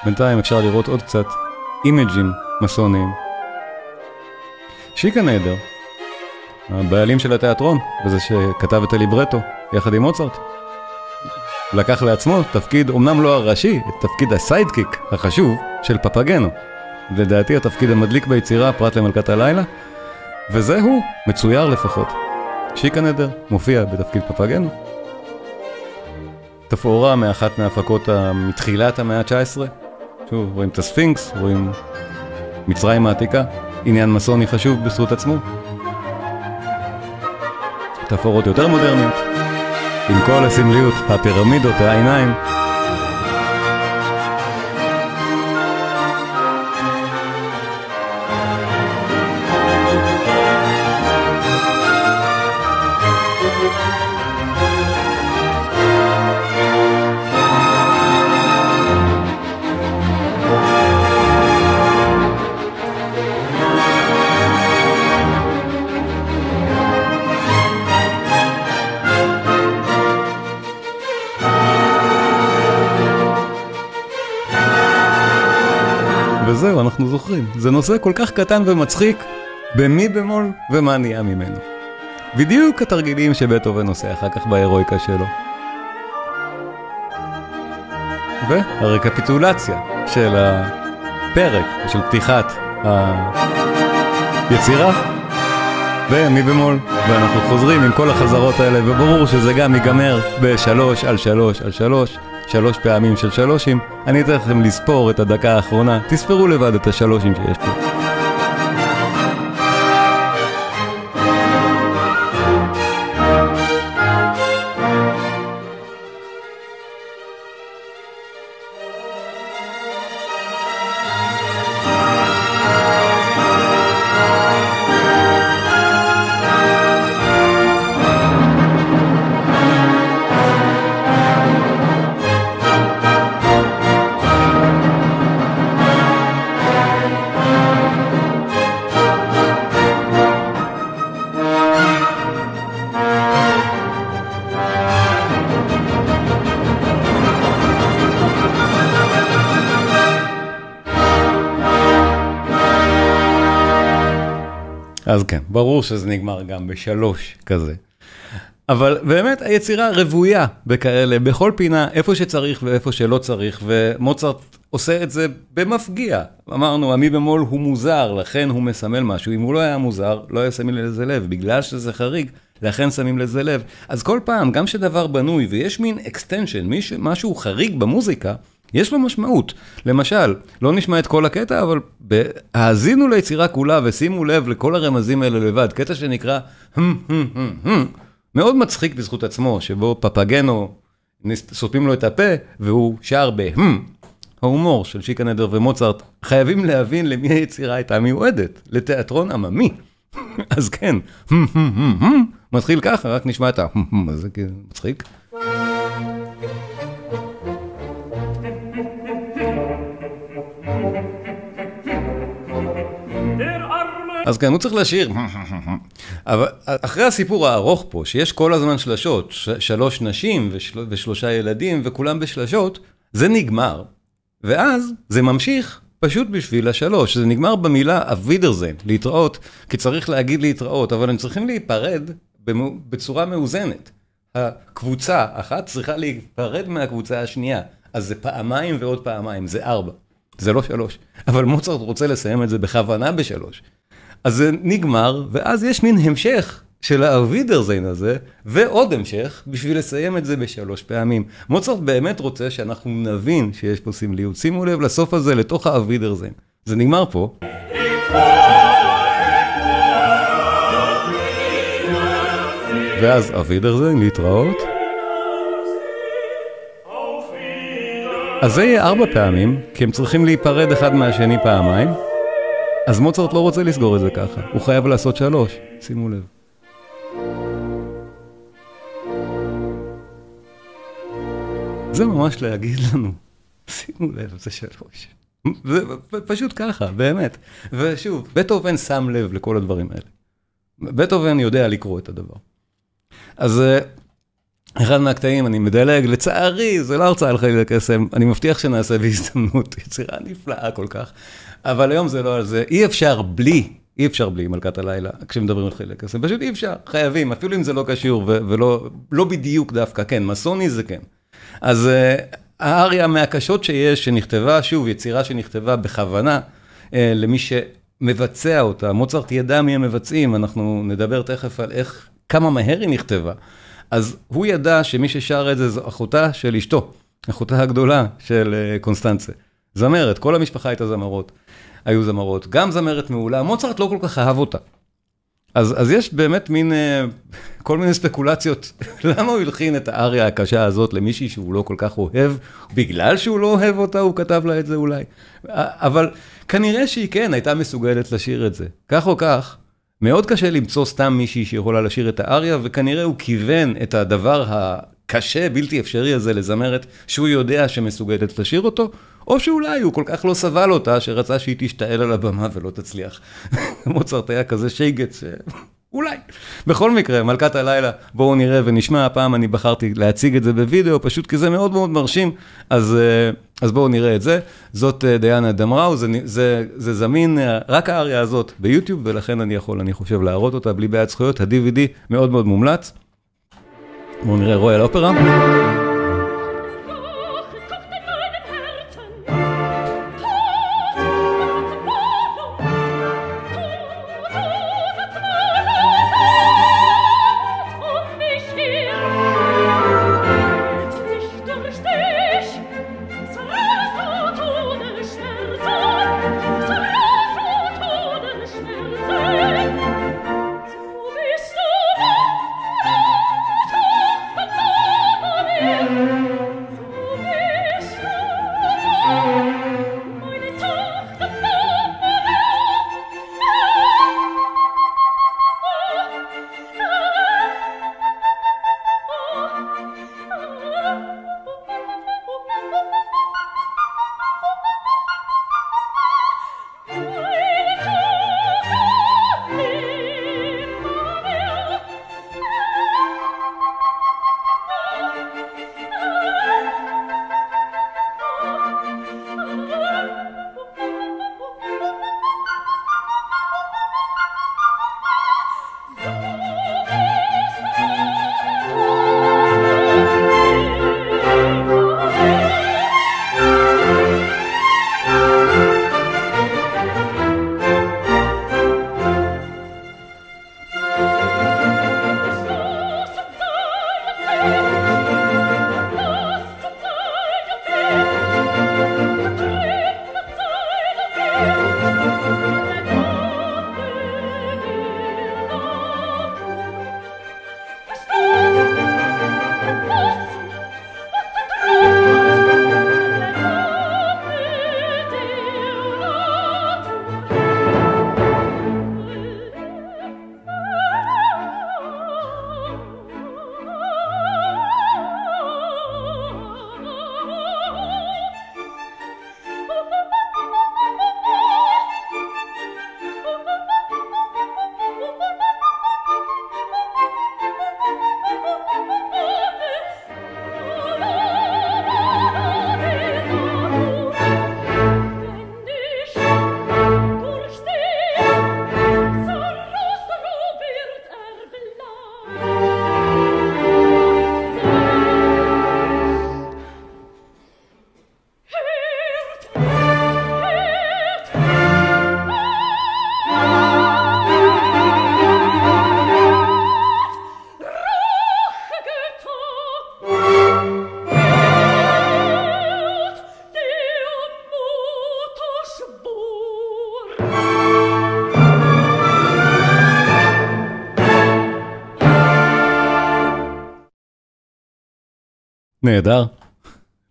S1: בינתיים אפשר לראות עוד קצת אימג'ים מסוניים. שיקה נהדר, הבעלים של התיאטרון, וזה שכתב את הליברטו יחד עם מוצרט, לקח לעצמו תפקיד, אמנם לא הראשי, את תפקיד הסיידקיק החשוב של פפגנו. לדעתי התפקיד המדליק ביצירה פרט למלכת הלילה, וזהו מצויר לפחות. שיקה נהדר מופיע בתפקיד פפגנו. תפאורה מאחת מההפקות מתחילת המאה ה-19. שוב, רואים את הספינקס, רואים מצרים העתיקה, עניין מסוני חשוב בזכות עצמו. תפאורות יותר מודרניות, עם כל הסמליות, הפירמידות, העיניים. וזהו, אנחנו זוכרים. זה נושא כל כך קטן ומצחיק, במי במול ומה נהיה ממנו. בדיוק התרגילים שבטהובן עושה אחר כך בהירואיקה שלו. והרקפיטולציה של הפרק, של פתיחת היצירה, במי במול, ואנחנו חוזרים עם כל החזרות האלה, וברור שזה גם ייגמר ב3 על 3 על 3, 3 פעמים של 3. אני אתן לכם לספור את הדקה האחרונה, תספרו לבד את 3 שיש פה. אז כן, ברור שזה נגמר גם בשלוש כזה. אבל באמת היצירה רבויה בכאלה, בכל פינה, איפה שצריך ואיפה שלא צריך, ומוצרט עושה את זה במפגיע. אמרנו, המי במול הוא מוזר, לכן הוא מסמל משהו. אם הוא לא היה מוזר, לא היה שמים לזה לב. בגלל שזה חריג, לכן שמים לזה לב. אז כל פעם, גם שדבר בנוי, ויש מין אקסטנשן, משהו חריג במוזיקה, יש לו משמעות. למשל, לא נשמע את כל הקטע, אבל האזינו ליצירה כולה, ושימו לב לכל הרמזים האלה לבד. קטע שנקרא מאוד מצחיק בזכות עצמו, שבו פפגנו סותמים לו את הפה, והוא שר ההומור של שיקה נדר ומוצרט, חייבים להבין למי היצירה הייתה מיועדת, לתיאטרון עממי. אז כן, מתחיל ככה, רק נשמע את אז זה מצחיק. אז כן, הוא צריך לשיר. אבל אחרי הסיפור הארוך פה, שיש כל הזמן שלשות, 3 נשים ו3 ילדים, וכולם בשלשות, זה נגמר. ואז זה ממשיך פשוט בשביל 3. זה נגמר במילה אבידרזיין, להתראות, כי צריך להגיד להתראות, אבל הם צריכים להיפרד בצורה מאוזנת. הקבוצה אחת צריכה להיפרד מהקבוצה השנייה. אז זה פעמיים ועוד פעמיים, זה 4. זה לא 3. אבל מוצרט רוצה לסיים את זה בכוונה ב3. אז זה נגמר, ואז יש מין המשך של האבידרזיין הזה, ועוד המשך בשביל לסיים את זה ב3 פעמים. מוצרט באמת רוצה שאנחנו נבין שיש פה סמליות. שימו לב לסוף הזה, לתוך האבידרזיין. זה נגמר פה. ואז אבידרזיין, להתראות. אז זה יהיה 4 פעמים, כי הם צריכים להיפרד אחד מהשני פעמיים. אז מוצרט לא רוצה לסגור את זה ככה, הוא חייב לעשות 3, שימו לב. זה ממש להגיד לנו, שימו לב, זה 3. זה פשוט ככה, באמת. ושוב, בטהובן שם לב לכל הדברים האלה. בטהובן יודע לקרוא את הדבר. אז אחד מהקטעים, אני מדלג, לצערי, זה לא הרצאה על חליל הקסם, אני מבטיח שנעשה בהזדמנות, יצירה נפלאה כל כך, אבל היום זה לא על זה, אי אפשר בלי מלכת הלילה, כשמדברים על חליל הקסם, פשוט אי אפשר, חייבים, אפילו אם זה לא קשור, ולא בדיוק דווקא, כן, מסוני זה כן. אז האריה מהקשות שיש, שנכתבה, שוב, יצירה שנכתבה בכוונה, למי שמבצע אותה, מוצרט ידע מי הם מבצעים, אנחנו נדבר תכף על כמה מהר היא נכתבה, אז הוא ידע שמי ששר את זה זו אחותה של אשתו, אחותה הגדולה של קונסטנצה. זמרת, כל המשפחה הייתה זמרות, היו זמרות, גם זמרת מעולה, מוצרט לא כל כך אהב אותה. אז יש באמת כל מיני ספקולציות, למה הוא הלחין את האריה הקשה הזאת למישהי שהוא לא כל כך אוהב, בגלל שהוא לא אוהב אותה, הוא כתב לה את זה אולי. אבל כנראה שהיא כן הייתה מסוגלת לשיר את זה. כך או כך, מאוד קשה למצוא סתם מישהי שיכולה לשיר את האריה, וכנראה הוא כיוון את הדבר הקשה, בלתי אפשרי הזה לזמרת, שהוא יודע שמסוגלת לשיר אותו, או שאולי הוא כל כך לא סבל אותה, שרצה שהיא תשתעל על הבמה ולא תצליח. מוצרט היה כזה שייגץ, אולי. בכל מקרה, מלכת הלילה, בואו נראה ונשמע, הפעם אני בחרתי להציג את זה בווידאו, פשוט כי זה מאוד מאוד מרשים, אז בואו נראה את זה. זאת דיאנה דמראו, זה זמין, רק האריה הזאת ביוטיוב, ולכן אני חושב להראות אותה בלי בעיית זכויות, ה-DVD מאוד מאוד מומלץ. בואו נראה רויאל אופרה.
S8: Oh,
S1: נהדר,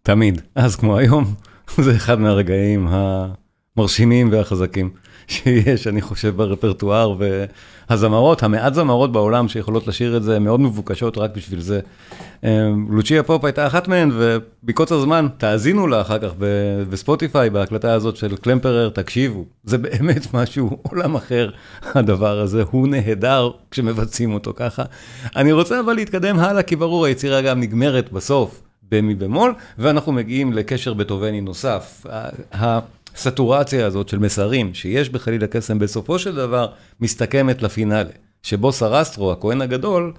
S1: תמיד, אז כמו היום, זה אחד מהרגעים המרשימים והחזקים שיש, אני חושב, ברפרטואר, והזמרות, המעט זמרות בעולם שיכולות לשיר את זה, מאוד מבוקשות רק בשביל זה. לוצ'יה פופ הייתה אחת מהן, ובקוצר זמן, תאזינו לה אחר כך בספוטיפיי, בהקלטה הזאת של קלמפרר, תקשיבו, זה באמת משהו, עולם אחר, הדבר הזה, הוא נהדר כשמבצעים אותו ככה. אני רוצה אבל להתקדם הלאה, כי ברור, היצירה גם נגמרת בסוף, במי במול, ואנחנו מגיעים לקשר בטובני נוסף. הסטורציה הזאת של מסרים שיש בחליל הקסם בסופו של דבר מסתכמת לפינאלה, שבו סרסטרו, הכהן הגדול,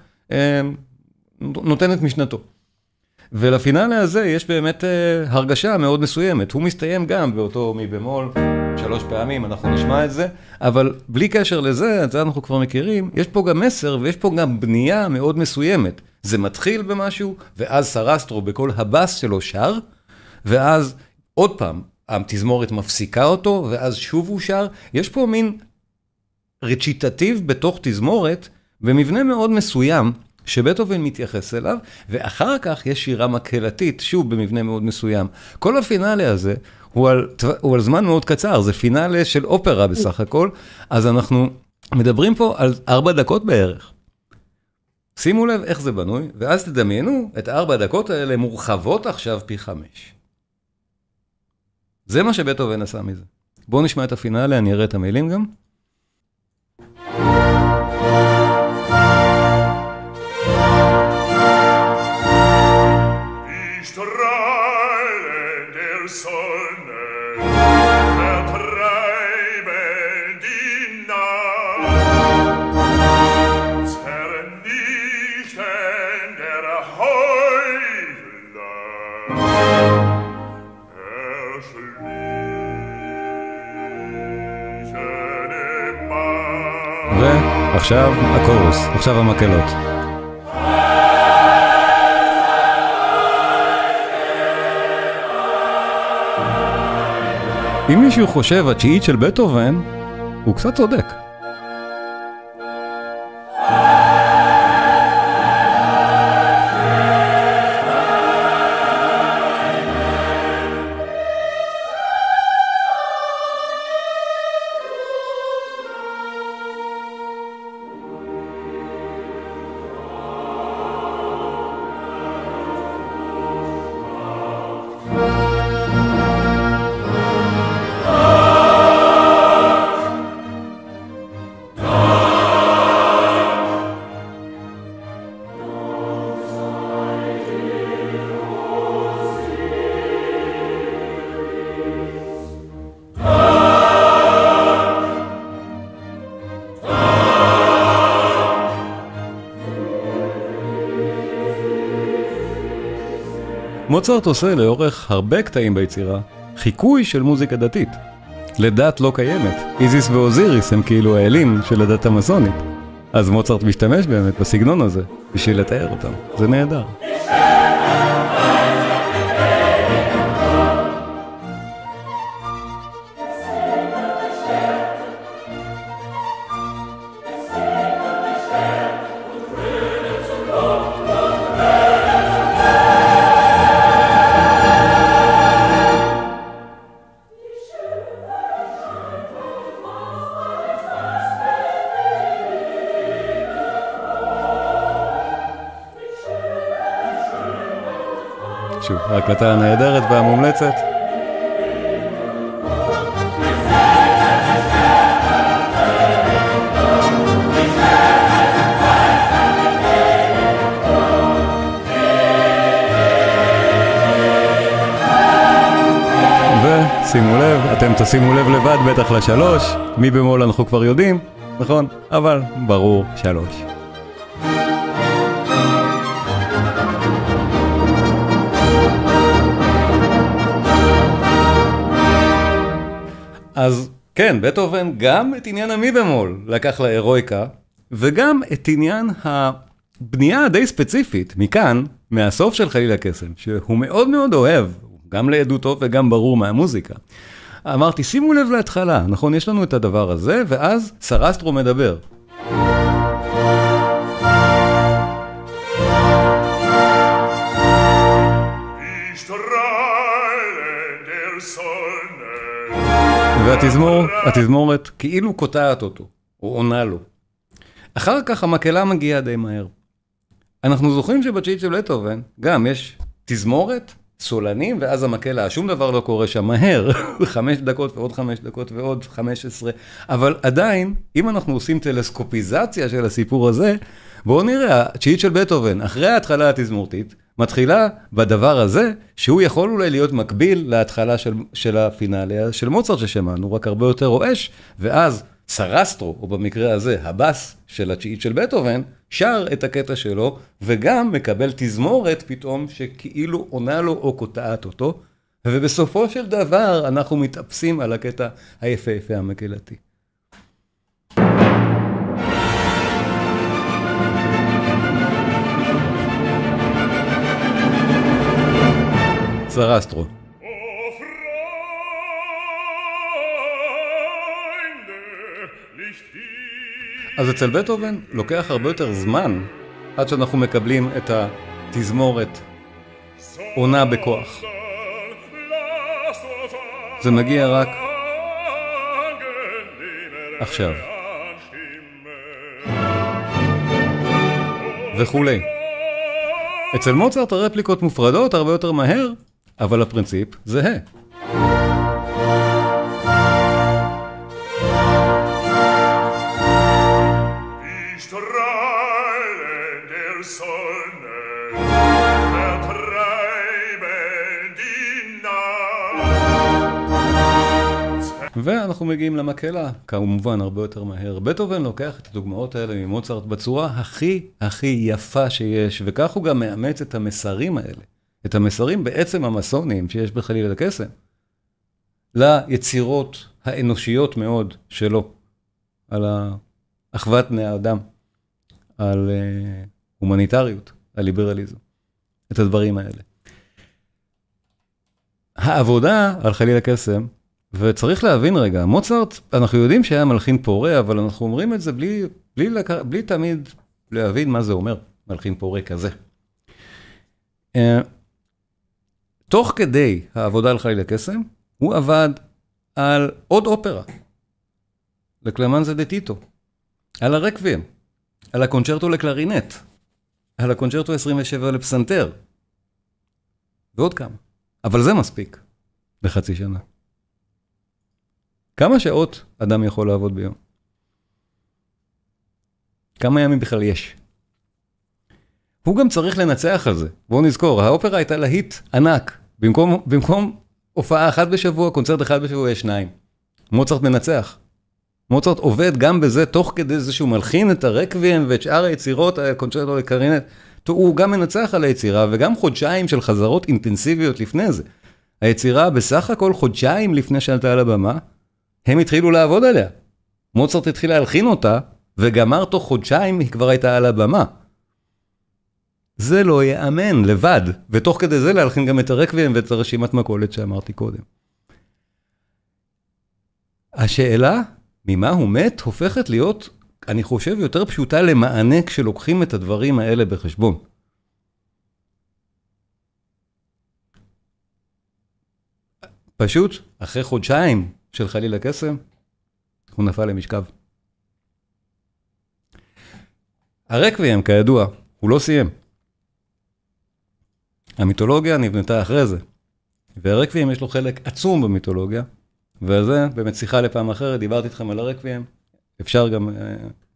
S1: נותן את משנתו. ולפינאלה הזה יש באמת הרגשה מאוד מסוימת. הוא מסתיים גם באותו מי במול, 3 פעמים, אנחנו נשמע את זה, אבל בלי קשר לזה, את זה אנחנו כבר מכירים, יש פה גם מסר ויש פה גם בנייה מאוד מסוימת. זה מתחיל במשהו, ואז סרסטרו בכל הבאס שלו שר, ואז עוד פעם, התזמורת מפסיקה אותו, ואז שוב הוא שר. יש פה מין רציטטיב בתוך תזמורת, במבנה מאוד מסוים, שבטהובן מתייחס אליו, ואחר כך יש שירה מקהלתית, שוב במבנה מאוד מסוים. כל הפינאלה הזה הוא על זמן מאוד קצר, זה פינאלה של אופרה בסך הכל, אז אנחנו מדברים פה על 4 דקות בערך. שימו לב איך זה בנוי, ואז תדמיינו את 4 דקות האלה מורחבות עכשיו פי 5. זה מה שבטהובן עשה מזה. בואו נשמע את הפינאלה, אני אראה את המילים גם. עכשיו הקורוס, עכשיו המקהלות. אם מישהו חושב התשיעית של בטהובן, הוא קצת צודק. מוצרט עושה לאורך הרבה קטעים ביצירה חיקוי של מוזיקה דתית. לדת לא קיימת. איזיס ואוזיריס הם כאילו האלים של הדת המסונית. אז מוצרט משתמש באמת בסגנון הזה בשביל לתאר אותם. זה נהדר. שוב, ההקלטה הנהדרת והמומלצת. ושימו לב, אתם תשימו לב לבד בטח ל3, מי במול אנחנו כבר יודעים, נכון? אבל ברור 3. אז כן, בטהובן גם את עניין המי במול לקח להירואיקה, וגם את עניין הבנייה הדי ספציפית, מכאן, מהסוף של חליל הקסם, שהוא מאוד מאוד אוהב, גם לעדותו וגם ברור מהמוזיקה. אמרתי, שימו לב להתחלה, נכון? יש לנו את הדבר הזה, ואז סרסטרו מדבר. התזמורת כאילו קוטעת אותו, או עונה לו. אחר כך המקהלה מגיעה די מהר. אנחנו זוכרים שבתשיעית של בטהובן, גם יש תזמורת, סולנים, ואז המקהלה, שום דבר לא קורה שם מהר, 5 דקות ועוד 5 דקות ועוד 15, אבל עדיין, אם אנחנו עושים טלסקופיזציה של הסיפור הזה, בואו נראה, התשיעית של בטהובן, אחרי ההתחלה התזמורתית, מתחילה בדבר הזה, שהוא יכול אולי להיות מקביל להתחלה של הפינאליה של מוצרט ששמענו, רק הרבה יותר רועש, ואז סרסטרו, או במקרה הזה, הבאס של התשיעית של בטהובן, שר את הקטע שלו, וגם מקבל תזמורת פתאום שכאילו עונה לו או קוטעת אותו, ובסופו של דבר אנחנו מתאפסים על הקטע היפה המקהלתי. סרסטרו. אז אצל בטהובן לוקח הרבה יותר זמן עד שאנחנו מקבלים את התזמורת עונה בכוח. זה מגיע רק עכשיו. וכולי. אצל מוצרט הרפליקות מופרדות הרבה יותר מהר, אבל הפרינציפ זהה. ואנחנו מגיעים למקהלה, כמובן הרבה יותר מהר. בטהובן לוקח את הדוגמאות האלה ממוצרט בצורה הכי יפה שיש, וכך הוא גם מאמץ את המסרים האלה, את המסרים בעצם המסוניים שיש בחליל הקסם, ליצירות האנושיות מאוד שלו, על אחוות בני האדם, על הומניטריות, על ליברליזם, את הדברים האלה. העבודה על חליל הקסם, וצריך להבין רגע, מוצרט, אנחנו יודעים שהיה מלחין פורה, אבל אנחנו אומרים את זה בלי תמיד להבין מה זה אומר, מלחין פורה כזה. תוך כדי העבודה על חליל הקסם, הוא עבד על עוד אופרה, לקלמנזה דה טיטו, על הרקוויאם, על הקונצ'רטו לקלרינט, על הקונצ'רטו 27 לפסנתר, ועוד כמה. אבל זה מספיק, בחצי שנה. כמה שעות אדם יכול לעבוד ביום? כמה ימים בכלל יש? הוא גם צריך לנצח על זה. בואו נזכור, האופרה הייתה להיט ענק. במקום הופעה אחת בשבוע, קונצרט אחד בשבוע, יש 2. מוצרט מנצח. מוצרט עובד גם בזה, תוך כדי זה שהוא מלחין את הרקוויאם ואת שאר היצירות, הקונצ'רטו לקלרינט, הוא גם מנצח על היצירה, וגם חודשיים של חזרות אינטנסיביות לפני זה. היצירה בסך הכל חודשיים לפני שעלתה על הבמה, הם התחילו לעבוד עליה. מוצרט התחיל להלחין אותה, וגמר תוך חודשיים היא כבר הייתה על הבמה. זה לא יאמן לבד, ותוך כדי זה להלחין גם את הרקוויאם ואת הרשימת מכולת שאמרתי קודם. השאלה, ממה הוא מת, הופכת להיות, אני חושב, יותר פשוטה למענה כשלוקחים את הדברים האלה בחשבון. פשוט, אחרי חודשיים של חליל הקסם, הוא נפל למשכב. הרקוויאם, כידוע, הוא לא סיים. המיתולוגיה נבנתה אחרי זה. והרקוויאם יש לו חלק עצום במיתולוגיה, ועל זה באמת שיחה לפעם אחרת, דיברתי איתכם על הרקוויאם, אפשר גם,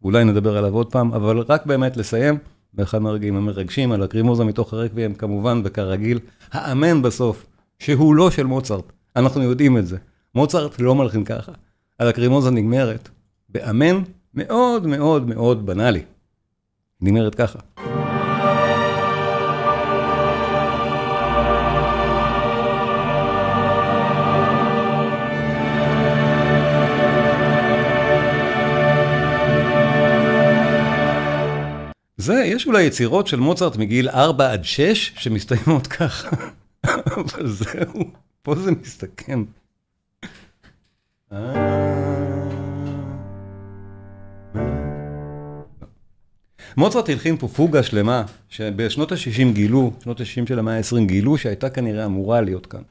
S1: אולי נדבר עליו עוד פעם, אבל רק באמת לסיים, באחד מהרגעים המרגשים על הקרימוזה מתוך הרקוויאם, כמובן וכרגיל, האמן בסוף, שהוא לא של מוצרט, אנחנו יודעים את זה. מוצרט לא מלחין ככה. על הקרימוזה נגמרת, באמן מאוד מאוד מאוד בנאלי. נגמרת ככה. יש אולי יצירות של מוצרט מגיל 4 עד 6 שמסתיימות ככה, אבל זהו, פה זה מסתכם. מוצרט הלחין פה פוגה שלמה, שבשנות ה-60 גילו, שנות ה-60 של המאה ה-20 גילו, שהייתה כנראה אמורה להיות כאן.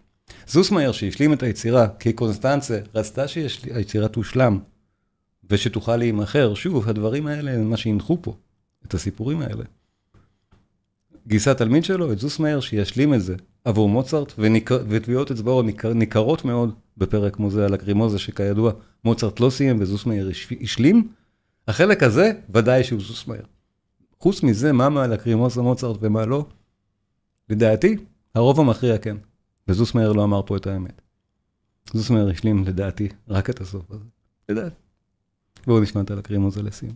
S1: זוסמאייר שהשלים את היצירה, כי קונסטנצה רצתה שהיצירה תושלם, ושתוכל להימחר, שוב, הדברים האלה הם מה שהנחו פה, את הסיפורים האלה. גייסה תלמיד שלו, את זוסמאייר, שישלים את זה עבור מוצרט, וטביעות אצבעו ניכרות מאוד בפרק כמו זה על הקרימוזה, שכידוע מוצרט לא סיים וזוסמאייר השלים. החלק הזה ודאי שהוא זוסמאייר. חוץ מזה, מה מעל הקרימוזה מוצרט ומה לא? לדעתי, הרוב המכריע כן. וזוסמאייר לא אמר פה את האמת. זוסמאייר השלים לדעתי רק את הסוף הזה. לדעתי. בואו נשמע את הקרימוזה לסיום.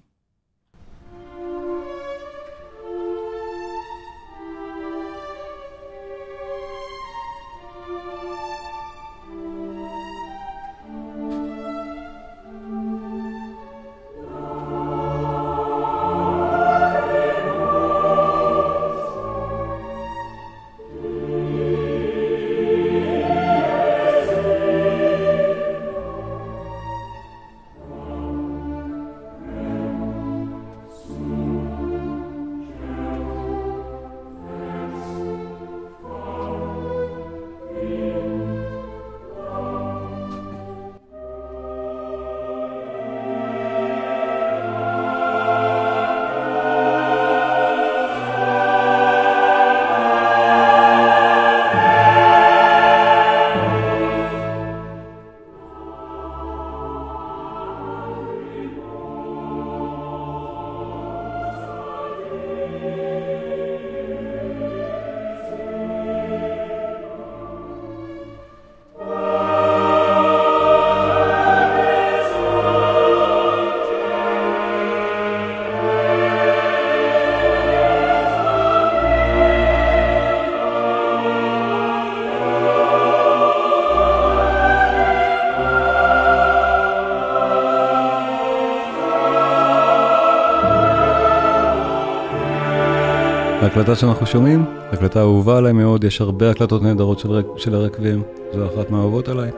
S1: ההקלטה שאנחנו שומעים, הקלטה אהובה עליי מאוד, יש הרבה הקלטות נהדרות של הרקבים, זו אחת מהאהובות עליי.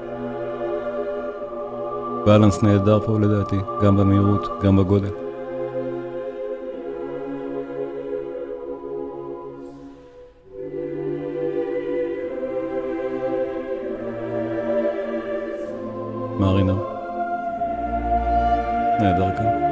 S1: בלנס נהדר פה לדעתי, גם במהירות, גם בגודל. מארינה. נהדר כאן.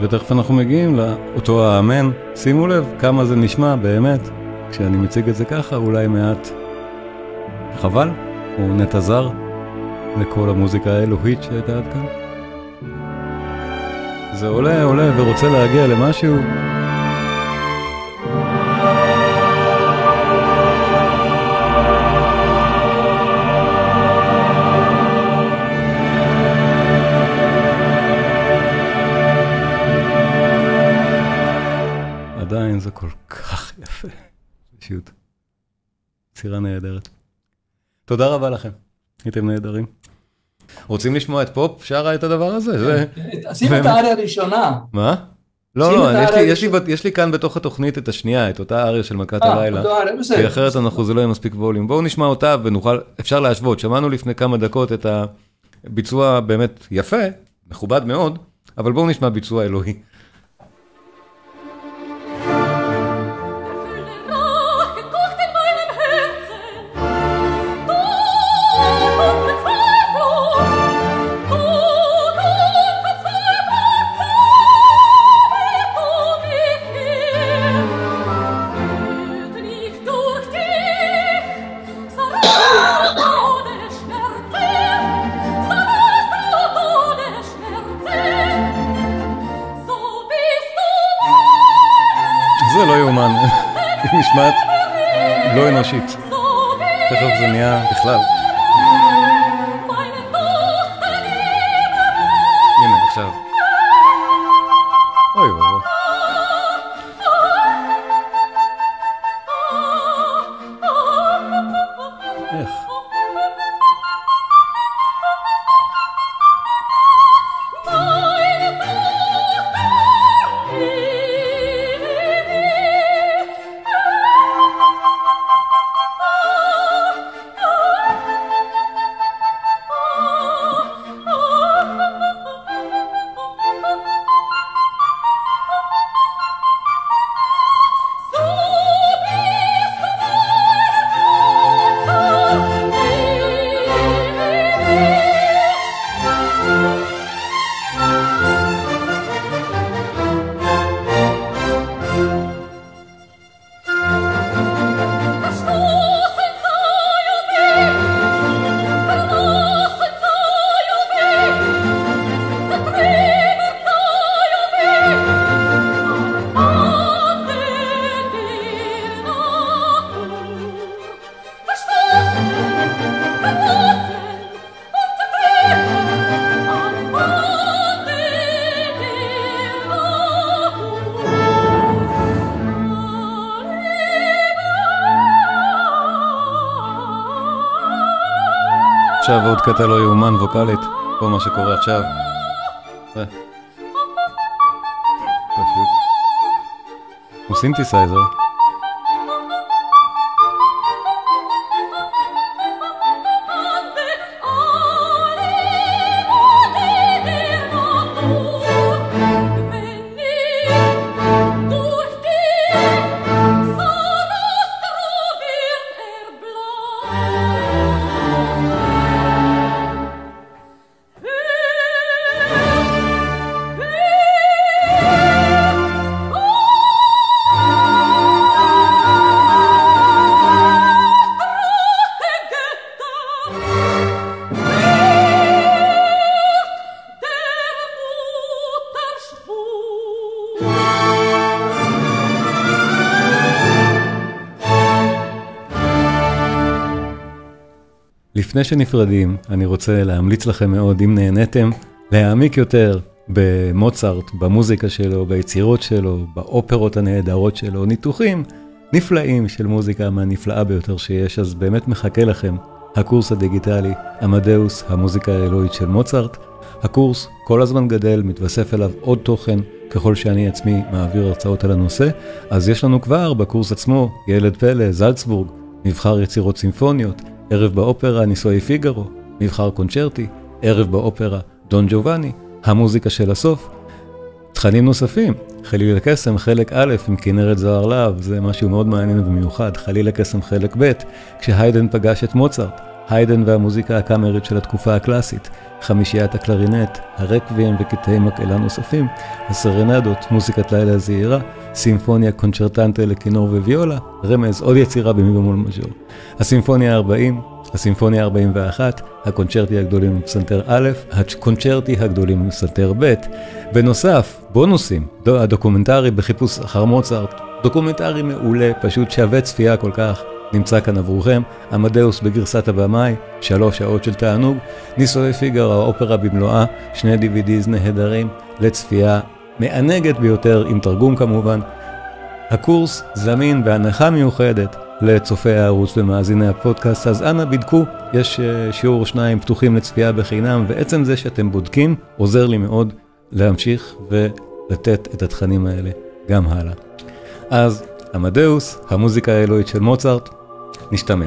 S1: ותכף אנחנו מגיעים לאותו האמן. שימו לב כמה זה נשמע באמת, כשאני מציג את זה ככה, אולי מעט חבל, או נתזר לכל המוזיקה האלוהית שהייתה עד כאן. זה עולה ורוצה להגיע למשהו. עדיין זה כל כך יפה. פשוט. צירה נהדרת. תודה רבה לכם. הייתם נהדרים. רוצים לשמוע את פופ? שרה את הדבר הזה?
S8: שים את האריה הראשונה.
S1: מה? לא, יש לי כאן בתוך התוכנית את השנייה, את אותה האריה של מכת הלילה. כי אחרת זה לא יהיה מספיק ווליום. בואו נשמע אותה ונוכל, אפשר להשוות. שמענו לפני כמה דקות את הביצוע באמת יפה, מכובד מאוד, אבל בואו נשמע ביצוע אלוהי.
S9: Schmerzen
S1: היא משמעת לא אנושית. תכף זה נהיה בכלל. הנה, עכשיו. אוי ואבוי. איך? עכשיו עוד קטע לא יאומן ווקלית, פה מה שקורה עכשיו. פשוט. הוא סינתסייזר. לפני שנפרדים, אני רוצה להמליץ לכם מאוד, אם נהניתם, להעמיק יותר במוצרט, במוזיקה שלו, ביצירות שלו, באופרות הנהדרות שלו, ניתוחים נפלאים של מוזיקה מהנפלאה ביותר שיש, אז באמת מחכה לכם הקורס הדיגיטלי, עמדאוס, המוזיקה האלוהית של מוצרט. הקורס כל הזמן גדל, מתווסף אליו עוד תוכן, ככל שאני עצמי מעביר הרצאות על הנושא, אז יש לנו כבר בקורס עצמו, ילד פלא, זלצבורג, מבחר יצירות סימפוניות, ערב באופרה נישואי פיגארו, מבחר קונצ'רטי, ערב באופרה דון ג'ובאני, המוזיקה של הסוף, תכנים נוספים, חליל הקסם חלק א' עם כנרת זוהר להב, זה משהו מאוד מעניין ומיוחד, חליל הקסם חלק ב', כשהיידן פגש את מוצרט, היידן והמוזיקה הקאמרית של התקופה הקלאסית, חמישיית הקלרינט, הרקוויאם וקטעי מקהלה נוספים, הסרנדות, מוזיקת לילה זהירה, סימפוניה קונצ'רטנטה לכינור וויולה, רמז עוד יצירה במי במול מז'ור. הסימפוניה 40, הסימפוניה 41, הקונצ'רטי הגדולים בפסנתר א', הקונצ'רטי הגדולים בפסנתר ב'. בנוסף, בונוסים, הדוקומנטרי בחיפוש אחר מוצרט, דוקומנטרי מעולה, פשוט שווה צפייה כל כך. נמצא כאן עבורכם, עמדאוס בגרסת הבמאי, 3 שעות של תענוג, נישואי פיגארו, האופרה במלואה, 2 DVDs נהדרים לצפייה מענגת ביותר, עם תרגום כמובן. הקורס זמין בהנחה מיוחדת לצופי הערוץ ומאזיני הפודקאסט, אז אנא בדקו, יש שיעור 2 פתוחים לצפייה בחינם, ועצם זה שאתם בודקים עוזר לי מאוד להמשיך ולתת את התכנים האלה גם הלאה. אז עמדאוס, המוזיקה האלוהית של מוצרט, נשתמע.